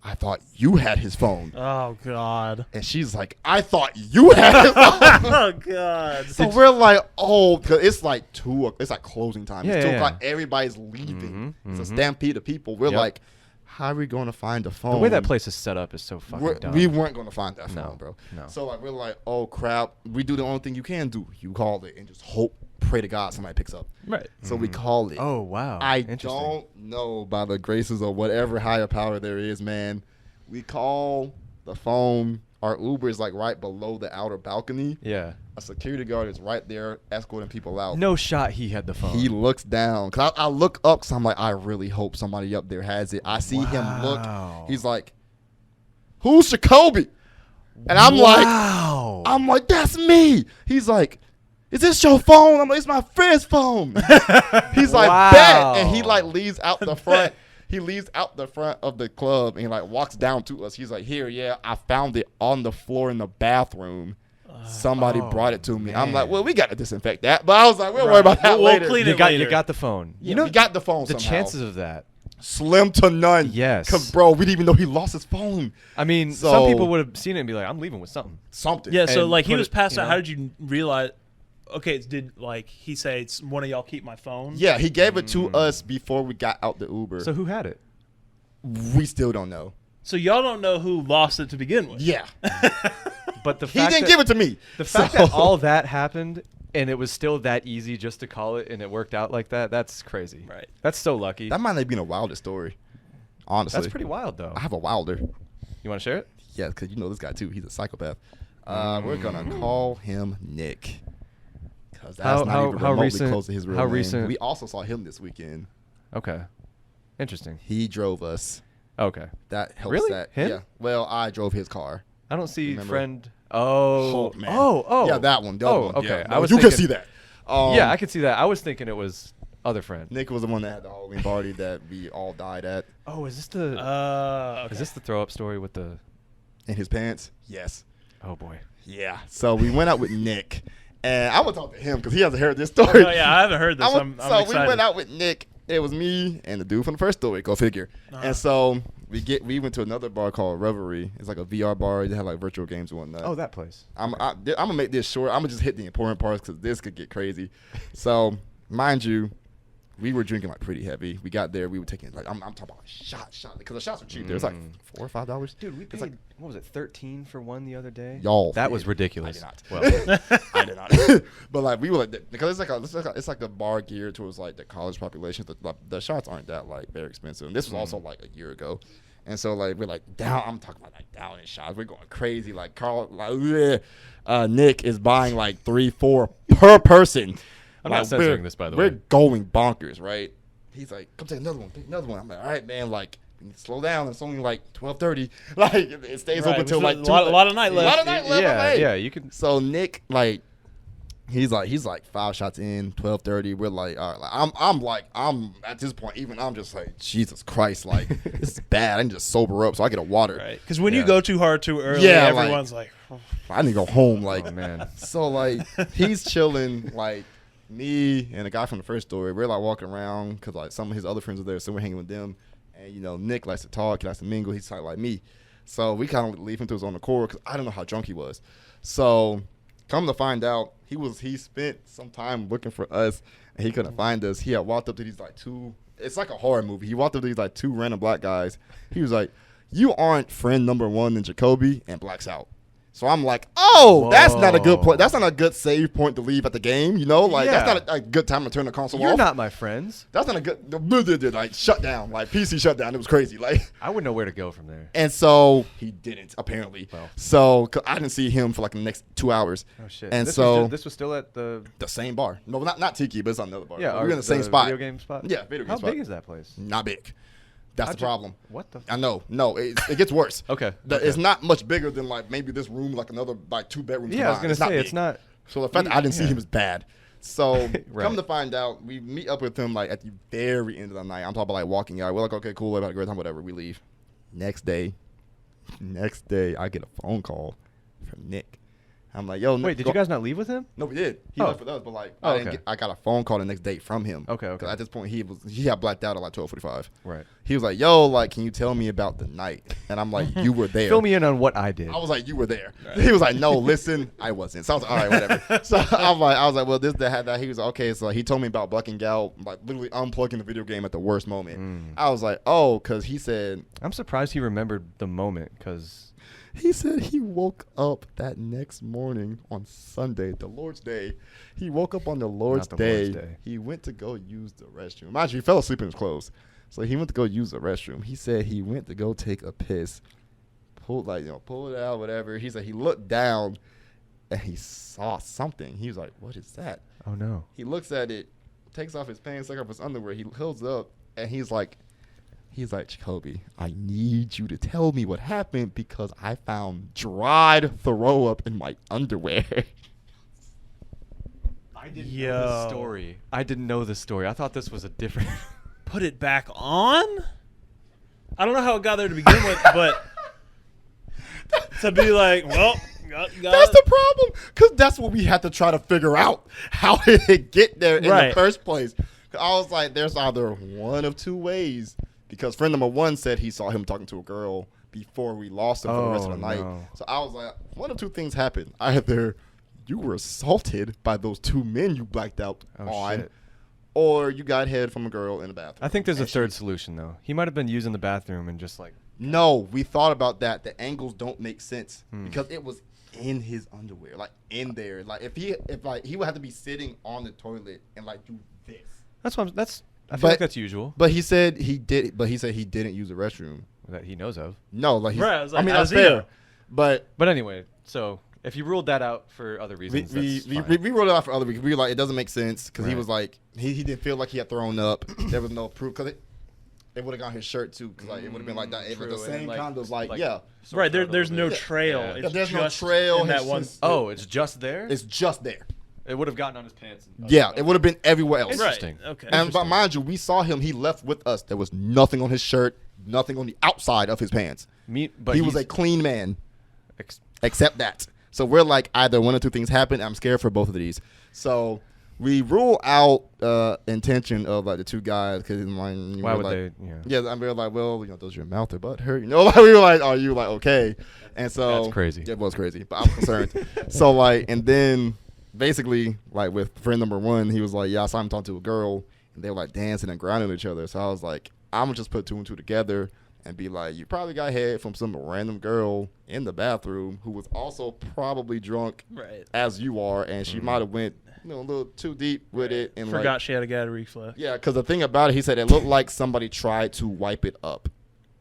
I thought you had his phone. Oh God. And she's like, I thought you had his phone. Oh God. So we're like, oh, because it's like it's like closing time. Yeah, It's 2 yeah, o'clock. yeah. Everybody's leaving. Mhm, It's a mhm. stampede of people. We're Yep. like, how are we going to find a phone? The way that place is set up is so fucking dumb. We weren't going to find that phone, No, bro. no. So like, we're like, oh crap. We do the only thing you can do. You call it and just hope, pray to God somebody picks up. Right. So we call it. Oh wow. I Interesting. don't know, by the graces of whatever higher power there is, man. We call the phone. Our Uber is like right below the outer balcony. Yeah. A security guard is right there escorting people out. No shot he had the phone. He looks down. Cause I look up because I'm like, I really hope somebody up there has it. I see him look. Wow. He's like, who's Jacobi? And I'm like, wow. I'm like, that's me. He's like, is this your phone? I'm like, it's my friend's phone. He's like, bet. And he like leaves out the front. He leaves out the front of the club and he like walks down to us. He's like, here, yeah, I found it on the floor in the bathroom. Somebody brought it to me. Man. I'm like, well, we got to disinfect that. But I was like, we'll worry about that later. We'll clean You it got later. you got the phone. You know, we got the phone the somehow. chances of that. Slim to none. Yes. Because, bro, we didn't even know he lost his phone. I mean, So- some people would have seen it and be like, I'm leaving with something. Something. Yeah, so And like he put was it, passed you out. know? How did you realize? Okay, did like he say it's one of y'all keep my phone? Yeah, he gave it to us before we got out the Uber. So who had it? We still don't know. So y'all don't know who lost it to begin with. Yeah. But the He fact didn't that, give it to me. the fact So- that all that happened and it was still that easy just to call it and it worked out like that, that's crazy. Right. That's so lucky. That might have been a wilder story. Honestly. That's pretty wild, though. I have a wilder. You want to share it? Yeah, because you know this guy, too. He's a psychopath. We're going to call him Nick. Because that's How- not how- even how remotely recent- close to his real how name. recent- We also saw him this weekend. Okay. Interesting. He drove us. Okay. That helps Really? that. Him? Yeah. Well, I drove his car. I don't see Remember? friend. Oh. man. Oh. Yeah, that one. The other one. Okay. Yeah. I No, was you can thinking- see that. Yeah, I could see that. I was thinking it was other friend. Nick was the one that had the Halloween party that we all died at. Oh, is this the Okay. is this the throw up story with the? In his pants? Yes. Oh boy. Yeah. So we went out with Nick. And I would talk to him because he hasn't heard this story. Oh yeah, I haven't heard this. I'm So excited. we went out with Nick. It was me and the dude from the first story. Go figure. Uh-huh. And so we went to another bar called Revelry. It's like a VR bar. They have like virtual games and whatnot. Oh, that place. I'm gonna make this short. I'm gonna just hit the important parts because this could get crazy. So, mind you, we were drinking like pretty heavy. We got there. We were taking like I'm talking about shot because the shots were cheap. There was like $4 or $5. Dude, we paid It's like what was it, 13 for one the other day? y'all. That did. was ridiculous. I did not. Well, I did not. But like we were like because it's like a bar geared towards like the college population. The shots aren't that like very expensive. And this was also like a year ago. And so like we're like down. I'm talking about like down in shots. We're going crazy. Like Carl, like Nick is buying like 3-4 per person. I'm Like, not censoring this, by the we're way. going bonkers, right? He's like, come take another one. Take another one. I'm like, all right, man. Like, we need to slow down. It's only like 12:30. Like it stays Right, open which till is like a lot of night A left. lot of night left. yeah, okay. yeah, you can. So Nick, like, he's like 5 shots in, 12:30. We're like, all right, I'm at this point, even I'm just like, Jesus Christ, like this is bad. I need to sober up, so I get a water. Right, because when you Yeah. go too hard too early, Yeah, everyone's like, I need to go home. Like, Oh man. so like he's chilling, like me and the guy from the first story. We're like walking around because like some of his other friends are there, so we're hanging with them. And you know, Nick likes to talk, he likes to mingle. He's like me, so we kind of leave him to his own accord because I don't know how drunk he was. So come to find out, he spent some time looking for us, and he couldn't find us. He had walked up to these like two. It's like a horror movie. He walked up to these like 2 random black guys. He was like, "You aren't friend number 1 in Jacobi," and blacks out. So I'm like, oh, that's not a good Whoa. point. That's not a good save point to leave at the game. You know, like Yeah. that's not a good time to turn the console You're off. not my friends. That's not a good like shut down, like PC shut down. It was crazy, like. I wouldn't know where to go from there. And so he didn't apparently. Well. So 'cause I didn't see him for like the next 2 hours. Oh shit. And this so was this was still at the the same bar. No, not Tiki, but it's another bar. yeah. we were in the same spot. Video game spot. Yeah, video game How spot. big is that place? Not big. That's How'd the you- problem. What the? I know. No, it gets worse. Okay. It's not much bigger than like maybe this room, like another like 2 bedrooms. Yeah, I was combined. gonna say big. it's not. So the fact that I didn't see Yeah. him is bad. So Right. come to find out, we meet up with him like at the very end of the night. I'm talking about like walking out. We're like, okay, cool, about a great time, whatever. We leave. Next day, I get a phone call from Nick. I'm like, yo, Nick, Wait, did you guys not leave with him? No, we did. He Oh. left with us, but like, Oh, I didn't okay. get, I got a phone call the next day from him. Okay, 'Cause okay. at this point, he had blacked out at like 12:45. Right. He was like, yo, like, can you tell me about the night? And I'm like, you were there. Fill me in on what I did. I was like, you were there. He was like, no, listen, I wasn't. So I was like, all right, whatever. So I was like, well, this, that. He was like, okay. So he told me about bucking out, like literally unplugging the video game at the worst moment. I was like, oh, because he said I'm surprised he remembered the moment because he woke up that next morning on Sunday, the Lord's Day. He woke up on the Lord's Not the Lord's Day. Day. He went to go use the restroom. Mind you, he fell asleep in his clothes. So he went to go use the restroom. He said he went to go take a piss. Pull it out, whatever. He said he looked down and he saw something. He was like, what is that? oh no. He looks at it, takes off his pants, takes off his underwear. He holds it up and he's like, He's like, Jacobi, I need you to tell me what happened because I found dried throw up in my underwear. I didn't know the story. I didn't know the story. I thought this was a different. Put it back on? I don't know how it got there to begin with, but to be like, well, got That's the problem, because that's what we had to try to figure out. How did it get there in the first place? I was like, there's either one of two ways. Because friend number one said he saw him talking to a girl before we lost him for the rest of the night. No. So I was like, one of two things happened. Either you were assaulted by those two men you blacked out on, shit. or you got head from a girl in the bathroom. I think there's a third solution, though. He might have been using the bathroom and just like. No, we thought about that. The angles don't make sense because it was in his underwear, like in there. Like if he would have to be sitting on the toilet and like do this. I feel like that's usual. But he said he did. But he said he didn't use the restroom that he knows of. No, like, right, I mean that's fair. But anyway, so if you ruled that out for other reasons, we ruled it out for other reasons. We were like, it doesn't make sense because he was like, he didn't feel like he had thrown up. There was no proof because it would have got his shirt too because like it would have been like that. It was the same kind of like yeah. Right, there's no trail. Yeah. It's there's just no trail in that one. Oh, it's just there. It's just there. It would have gotten on his pants. Yeah, it would have been everywhere else. Interesting. Right. Okay. And but mind you, we saw him. He left with us. There was nothing on his shirt, nothing on the outside of his pants. But he was a clean man, except that. So we're like, either one or two things happened. I'm scared for both of these. So we rule out intention of like the two guys because why would like, they? Yeah, and we were like, well, does your mouth or butt hurt? Like, we were like, are you like okay? And so that's crazy. It was crazy, but I'm concerned. So like, and then basically like with friend number one, he was like, yeah, I saw him talking to a girl, and they were like dancing and grinding at each other. So I was like, I'm gonna just put two and two together and be like, you probably got head from some random girl in the bathroom who was also probably drunk as you are, and she might have went a little too deep with it and forgot she had a gag reflex. Yeah, because the thing about it, he said it looked like somebody tried to wipe it up.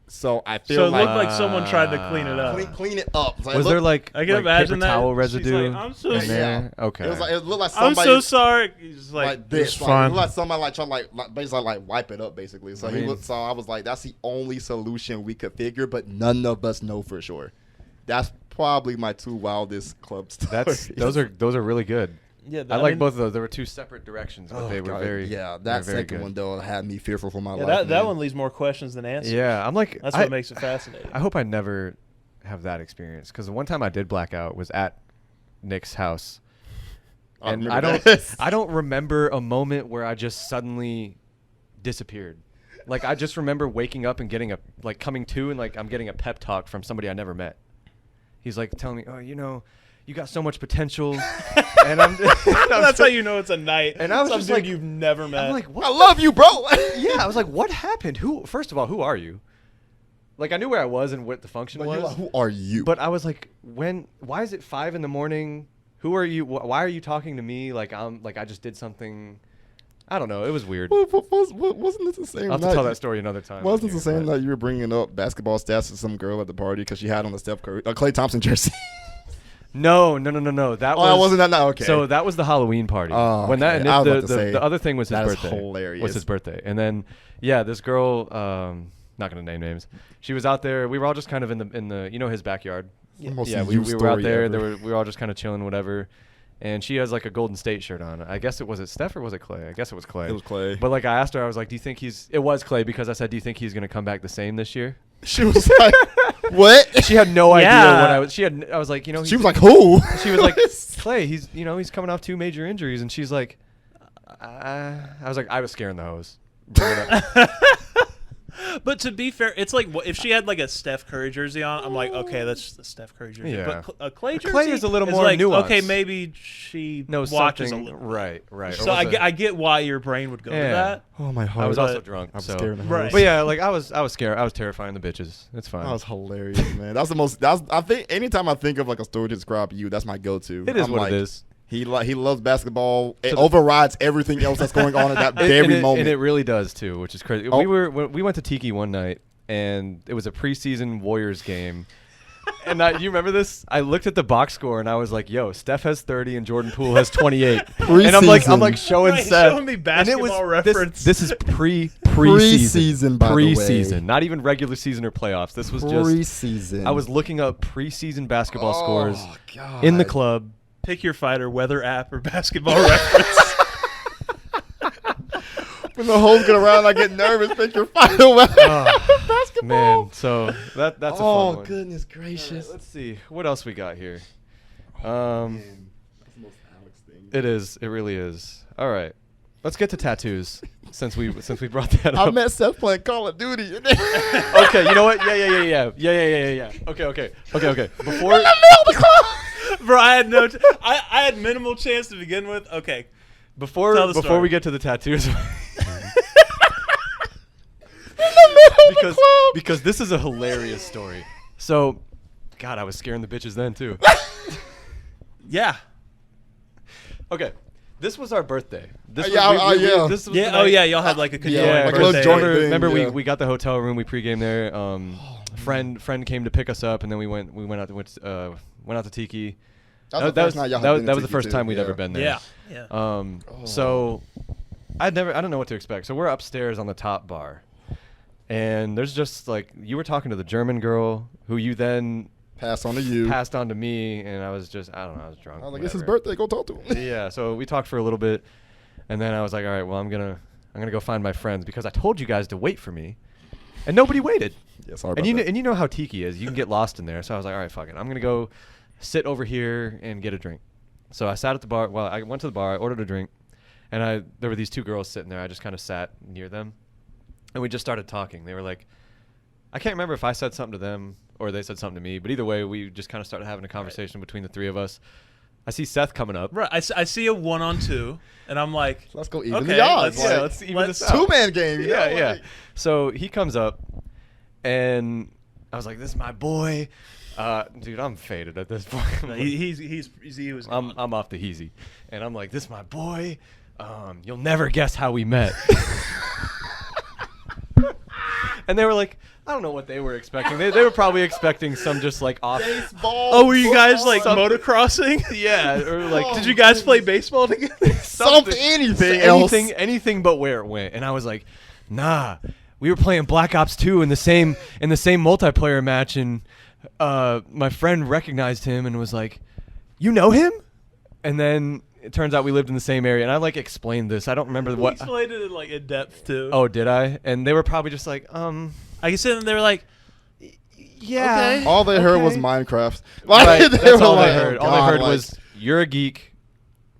So I feel it looked like someone tried to clean it up. Clean it up. Was there like I can imagine paper that towel residue? Like, I'm so sorry. Okay. It looked like somebody. I'm so sorry. He's like this. It's fine. It looked like somebody like trying like basically like wipe it up basically. So so I was like, that's the only solution we could figure, but none of us know for sure. That's probably my two wildest club stories. Those are really good. Yeah, I like both of those. There were two separate directions, but they were very. Yeah, that second one though had me fearful for my life. That one leaves more questions than answers. Yeah, I'm like. That's what makes it fascinating. I hope I never have that experience because the one time I did black out was at Nick's house, and I don't remember a moment where I just suddenly disappeared. Like I just remember waking up and getting coming to and like I'm getting a pep talk from somebody I never met. He's like telling me, oh, you got so much potential, and that's how you know it's a night. And I was just like, you've never met. I'm like, what? I love you, bro. Yeah, I was like, what happened? First of all, who are you? Like, I knew where I was and what the function was. Like, who are you? But I was like, why is it 5 a.m? Who are you? Why are you talking to me? Like I just did something. I don't know. It was weird. Wasn't this the same I'll have night? to tell that story another time. Wasn't this the same night you were bringing up basketball stats to some girl at the party because she had on the Steph Curry, Klay Thompson jersey? No. That wasn't that night. Okay. So that was the Halloween party. Oh, when okay. the other thing was his that birthday. Is hilarious. Was his birthday, and then this girl, not gonna name names. She was out there. We were all just kind of in the his backyard. Yeah, we were out there. We were all just kind of chilling, whatever. And she has like a Golden State shirt on. I guess was it Steph or was it Klay? I guess it was Klay. It was Klay. But like I asked her, I was like, "Do you think it was Klay?" Because I said, "Do you think he's gonna come back the same this year?" She was like, "What?" She had no idea what I was. I was like, she was like, "Who?" She was like, "Klay, he's coming off 2 major injuries," and she's like, I was like, I was scaring the hose. But to be fair, it's like if she had like a Steph Curry jersey on, I'm like, okay, that's just a Steph Curry jersey. Yeah. But a Klay jersey Klay is a little more like, nuanced. okay, maybe she watches a little. Right. So I get why your brain would go to that. Oh my heart! I was also drunk. I was scared. Right. But yeah, like I was scared. I was terrifying the bitches. It's fine. That was hilarious, man. That's the most. I think anytime I think of like a story to describe you, that's my go-to. It is what it is. He loves basketball. It overrides everything else that's going on at that very moment. And it really does too, which is crazy. We went to Tiki one night, and it was a preseason Warriors game. And you remember this? I looked at the box score and I was like, "Yo, Steph has 30 and Jordan Poole has 28." And I'm like showing Seth. Showing me basketball reference. This is Preseason, by the way. Preseason, not even regular season or playoffs. This was just Preseason. I was looking up preseason basketball scores God. in the club. Pick your fighter, weather app or basketball reference. When the hoes get around, I get nervous. Pick your final basketball. Man, so that's a fun one. Oh, goodness All right, gracious. let's see what else we got here. Man, that's the most Alex thing. It is. It really is. All right, let's get to tattoos since we brought that I up. met Seth playing Call of Duty. Okay, you know what? Yeah. Okay. Before Bro, I had minimal chance to begin with. Okay. Tell the before story. we get to the tattoos, because this is a hilarious story. So, God, I was scaring the bitches then too. Yeah. Okay, this was our birthday. This Yeah, was, yeah. This was Yeah. the Oh night- yeah. Y'all had like a Yeah, like a little birthday. joint remember, thing, remember yeah. we got the hotel room. We pregame there. Friend came to pick us up, and then we went out to Tiki. That was the first night y'all had been to that was the Tiki, first too, time we'd yeah. ever been there. Yeah. So I don't know what to expect. So we're upstairs on the top bar, and there's just like you were talking to the German girl who you then Pass on to you. passed on to me, and I was just I don't know, I was drunk. I was like, it's his whatever. birthday. Go talk to him. Yeah, so we talked for a little bit, and then I was like, all right, well I'm gonna go find my friends because I told you guys to wait for me, and nobody waited. Yeah, sorry about And that. you know how Tiki is. You can get lost in there. So I was like, all right, fuck it. I'm gonna go sit over here and get a drink. So I sat at the bar. Well, I went to the bar. I ordered a drink, and there were these two girls sitting there. I just kind of sat near them, and we just started talking. They were like, I can't remember if I said something to them or they said something to me, but either way, we just kind of started having a conversation between the three of us. I see Seth coming up. Right. I see a 1-on-2, and I'm like, Let's go even okay, the odds. let's- Yeah, Like, let's even let's- this out. two-man game. You know? Yeah. Like, So he comes up, and I was like, "This is my boy." Dude, I'm faded at this point. he was. Gone. I'm off the heezy, and I'm like, "This is my boy." You'll never guess how we met. And they were like, I don't know what they were expecting. They were probably expecting some just like off. Baseball. Oh, were you guys like Something. motocrossing? Yeah, or like Oh, Did you guys play baseball together? Something, anything else. anything but where it went. And I was like, nah, we were playing Black Ops 2 in the same multiplayer match, and my friend recognized him and was like, you know him? And then it turns out we lived in the same area, and I like explained this. I don't remember You what. explained it in like in depth too. Oh, did I? And they were probably just like, I can sit and they were like, yeah. Okay. All they heard was Okay. Minecraft. Right, They that's were all like, they heard. oh, All they God, heard like- was, you're a geek.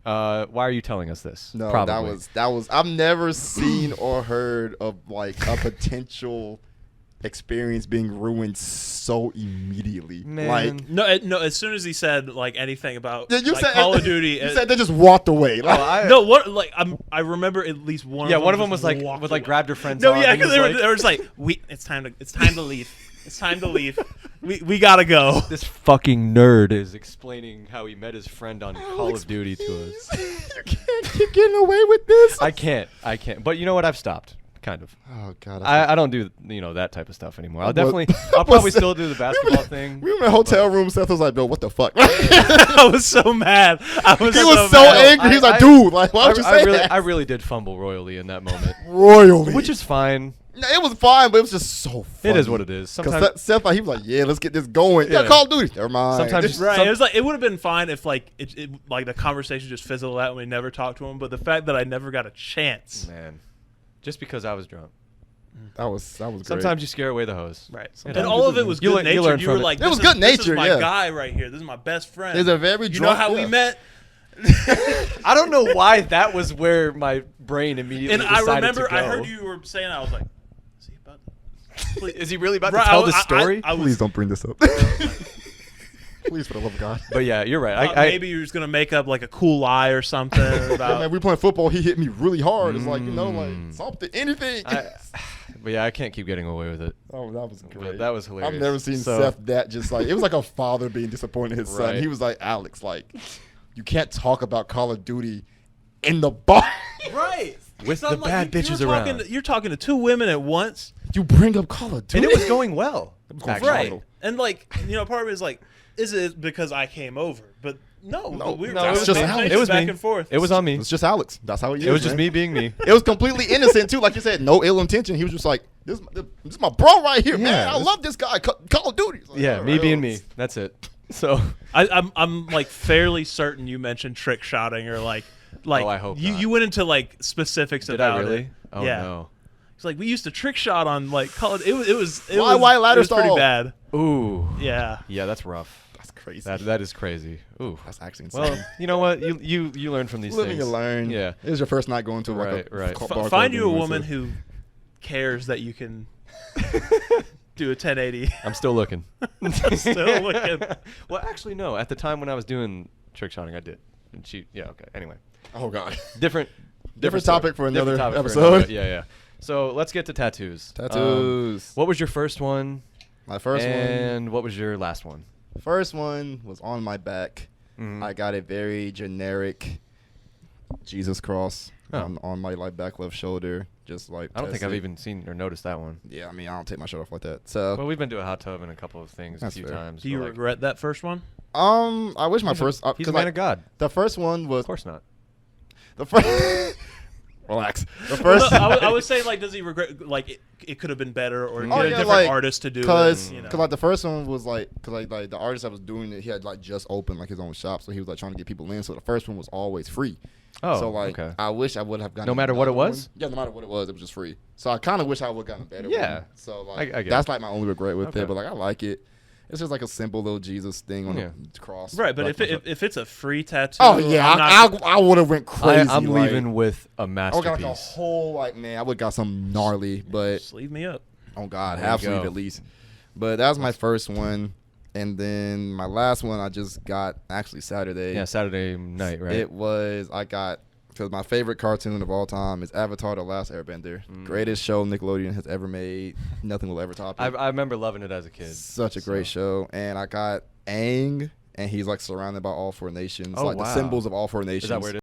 Why are you telling us this? No, Probably. that was. I've never seen or heard of like a potential experience being ruined so immediately. Man. Like, no. As soon as he said like anything about yeah, you like, said Call of Duty, You said they just walked away. Like, Oh, no, what like I remember at least one. yeah, of them one of them just was like, walked away. grabbed her friend's No, arm. yeah, and because was they were just like, it's time to leave. It's time to leave. We gotta go. This fucking nerd is explaining how he met his friend on Call Alex, of Duty to please. us. You can't keep getting away with this. I can't. But you know what? I've stopped. Kind of. Oh God. I don't do that type of stuff anymore. I'll What- definitely. I'll what's probably that? still do the basketball thing. We were in a hotel room. Seth was like, "Bro, what the fuck?" I was so mad. I was He was so mad. angry. He was I- like, "Dude, like, why would you I say really, that?" I really did fumble royally in that moment, Royally, which is fine. no, it was fine, but it was just so funny. It is what it is. Sometimes. Because Seth, like, he was like, "Yeah, let's get this going." Yeah, Yeah. Call of Duty. Never mind. Sometimes- Right. Some- It was like it would have been fine if like it like the conversation just fizzled out and we never talked to him. But the fact that I never got a chance. Man, just because I was drunk. that was great. Sometimes you scare away the hose. Right. It And all of it was You good learn- you natured. learn You from were it. like, It was this is good-natured, my yeah. guy right here. This is my best friend. There's a very You know drunk. how yeah. we met? I don't know why that was where my brain immediately And I decided remember to go. I heard you were saying that. I was like, is he about to? Is he really about Right, to tell I- the story? I was Please don't bring this up. Please, for the love of God. But yeah, you're right. thought maybe you were just gonna make up like a cool lie or something Yeah, about. man, we playing football. He hit me really hard. It's like, like something, anything. But yeah, I can't keep getting away with it. Oh, that was great. That was hilarious. I've never seen So- Seth that just like it was like a father being disappointed in his son. Right. He was like, Alex, like, you can't talk about Call of Duty in the bar. Right. With So the I'm like, bad bitches you're around. talking to- you're talking to two women at once. You bring up Call of Duty, And it was going well. was going actually. Right. phenomenal. And like, part of it is like, is it because I came over? But no, we were no, it was just just Alex. It was back me. and forth. It was on me. It's just Alex. That's how he is. It was just man. me being me. It was completely innocent too, like you said, no ill intention. He was just like, "This is my bro right here, man. I love this guy. Call of Duty." Like, Yeah, all me right, being well, me. That's it. So I'm like fairly certain you mentioned trick shotting or like Oh, I hope not. you went into like specifics did about I really? it. Oh yeah. no. It's like we used to trick shot on like college. It was Why ladder it was pretty stall? bad. Ooh. Yeah. Yeah, that's rough. That's crazy. That is crazy. Ooh. That's actually insane. Well, you know what? You learn from these Living things. you learn. Yeah. It was your first night going to like a Right. bar Find club you a and woman so- who cares that you can do a 1080. I'm still looking. Still looking. Well, actually, no. At the time when I was doing trick shotting, I did. And yeah, okay. Anyway. Oh god. Different topic for story. another Different topic for episode. another- yeah. So let's get to tattoos. Tattoos. What was your first one? My first And what was your last one? First one was on my back. Mhm. I got a very generic Jesus cross Oh. on my like back left shoulder. Just like I don't think test I've it. even seen or noticed that one. Yeah, I mean I don't take my shirt off like that. So Well, we've been to a hot tub and a couple of things That's a few fair. times. Do you but, like, regret that first one? I wish my he's first. a, he's a 'cause, man like, of God. The first one was Of course not. the first. Relax. The Well, first. no, I was saying like, does he regret like it could have been better or Oh, get a yeah, different like, artist to do Cause, it? You know? like the first one was like, cause like the artist that was doing it, he had like just opened like his own shop, so he was like trying to get people in. So the first one was always free. Oh, so like, okay. I wish I would have gotten. No matter what it another was? one. Yeah, no matter what it was just free. So I kind of wish I would have gotten a better Yeah. one. So like, I get that's it. like my only regret with Okay. it. But like, I like it. It's just like a simple little Jesus thing on Yeah. the cross. Right, but Like, if it's a free tattoo, oh yeah, I'm not- I would have went crazy. I'm like, leaving with a I would got like a masterpiece. whole like man. I would got some gnarly, but just leave me up. oh god, There you half sleeve go. at least. But that was my first one, and then my last one I just got actually Saturday. Yeah, Saturday night, right? It was because my favorite cartoon of all time is Avatar: The Last Airbender. Greatest show Nickelodeon has ever made. Nothing will ever top it. I remember loving it as a kid. Such a great show, and I got Aang, and he's like surrounded by all four nations, Oh, like wow. the symbols of all four nations. Is that where it is?